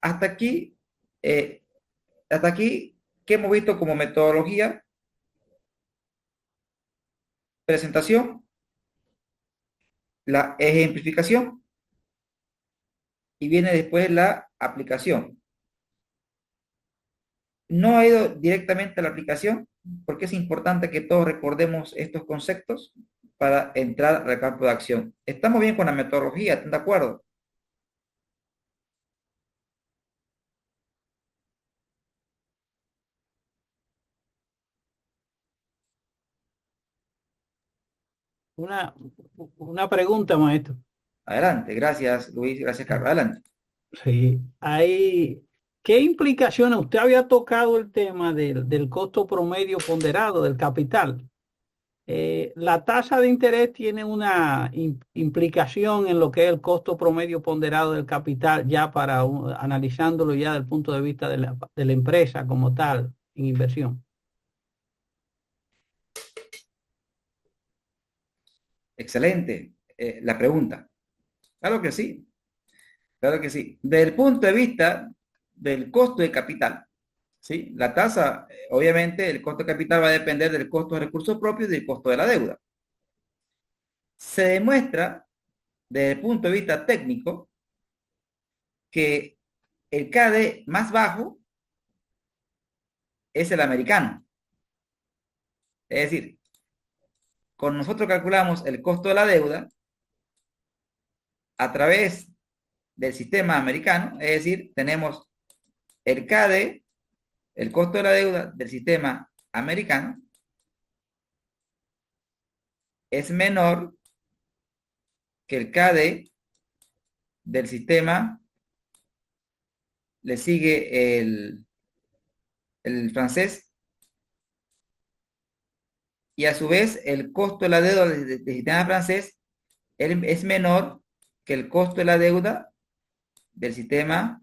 hasta aquí, ¿qué hemos visto como metodología? Presentación, la ejemplificación y viene después la aplicación. No he ido directamente a la aplicación porque es importante que todos recordemos estos conceptos para entrar al campo de acción. Estamos bien con la metodología, ¿están de acuerdo? Una pregunta, maestro. Adelante, gracias Luis, gracias Carlos, adelante. Sí, ¿qué implicaciones? Usted había tocado el tema del costo promedio ponderado del capital. La tasa de interés tiene una implicación en lo que es el costo promedio ponderado del capital, ya para analizándolo ya desde el punto de vista de la empresa como tal, en inversión. Excelente la pregunta. Claro que sí, claro que sí. Desde el punto de vista del costo de capital, ¿sí? La tasa, obviamente, el costo de capital va a depender del costo de recursos propios y del costo de la deuda. Se demuestra, desde el punto de vista técnico, que el KD más bajo es el americano. Es decir, con nosotros calculamos el costo de la deuda a través del sistema americano, es decir, tenemos el KD, el costo de la deuda del sistema americano, es menor que el KD del sistema, le sigue el francés, y a su vez el costo de la deuda del sistema francés es menor que el costo de la deuda del sistema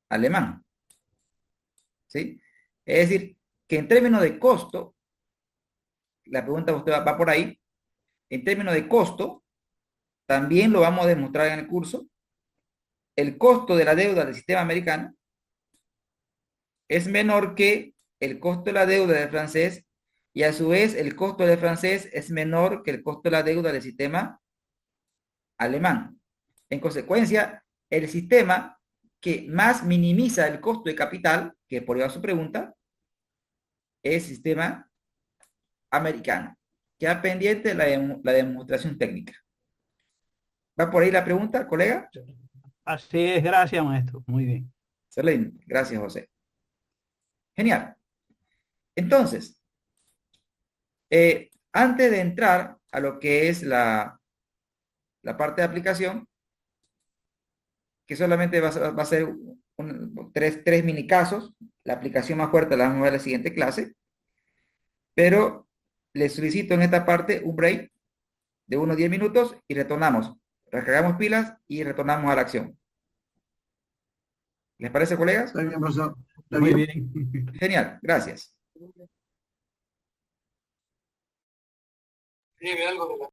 alemán. ¿Sí? Es decir, que en términos de costo, la pregunta usted va por ahí, en términos de costo, también lo vamos a demostrar en el curso, el costo de la deuda del sistema americano es menor que el costo de la deuda del francés, y a su vez el costo del francés es menor que el costo de la deuda del sistema alemán. En consecuencia, el sistema que más minimiza el costo de capital, que por ahí va su pregunta, es el sistema americano. Queda pendiente la demostración técnica. ¿Va por ahí la pregunta, colega? Así es, gracias, maestro. Muy bien. Excelente, gracias, José. Genial. Entonces, antes de entrar a lo que es la parte de aplicación, que solamente va a ser tres mini casos, la aplicación más fuerte la vamos a ver en la siguiente clase, pero les solicito en esta parte un break de unos 10 minutos y retornamos. Recargamos pilas y retornamos a la acción. ¿Les parece, colegas? Está bien, profesor. Está Muy bien. bien. Genial, gracias. Dime algo de la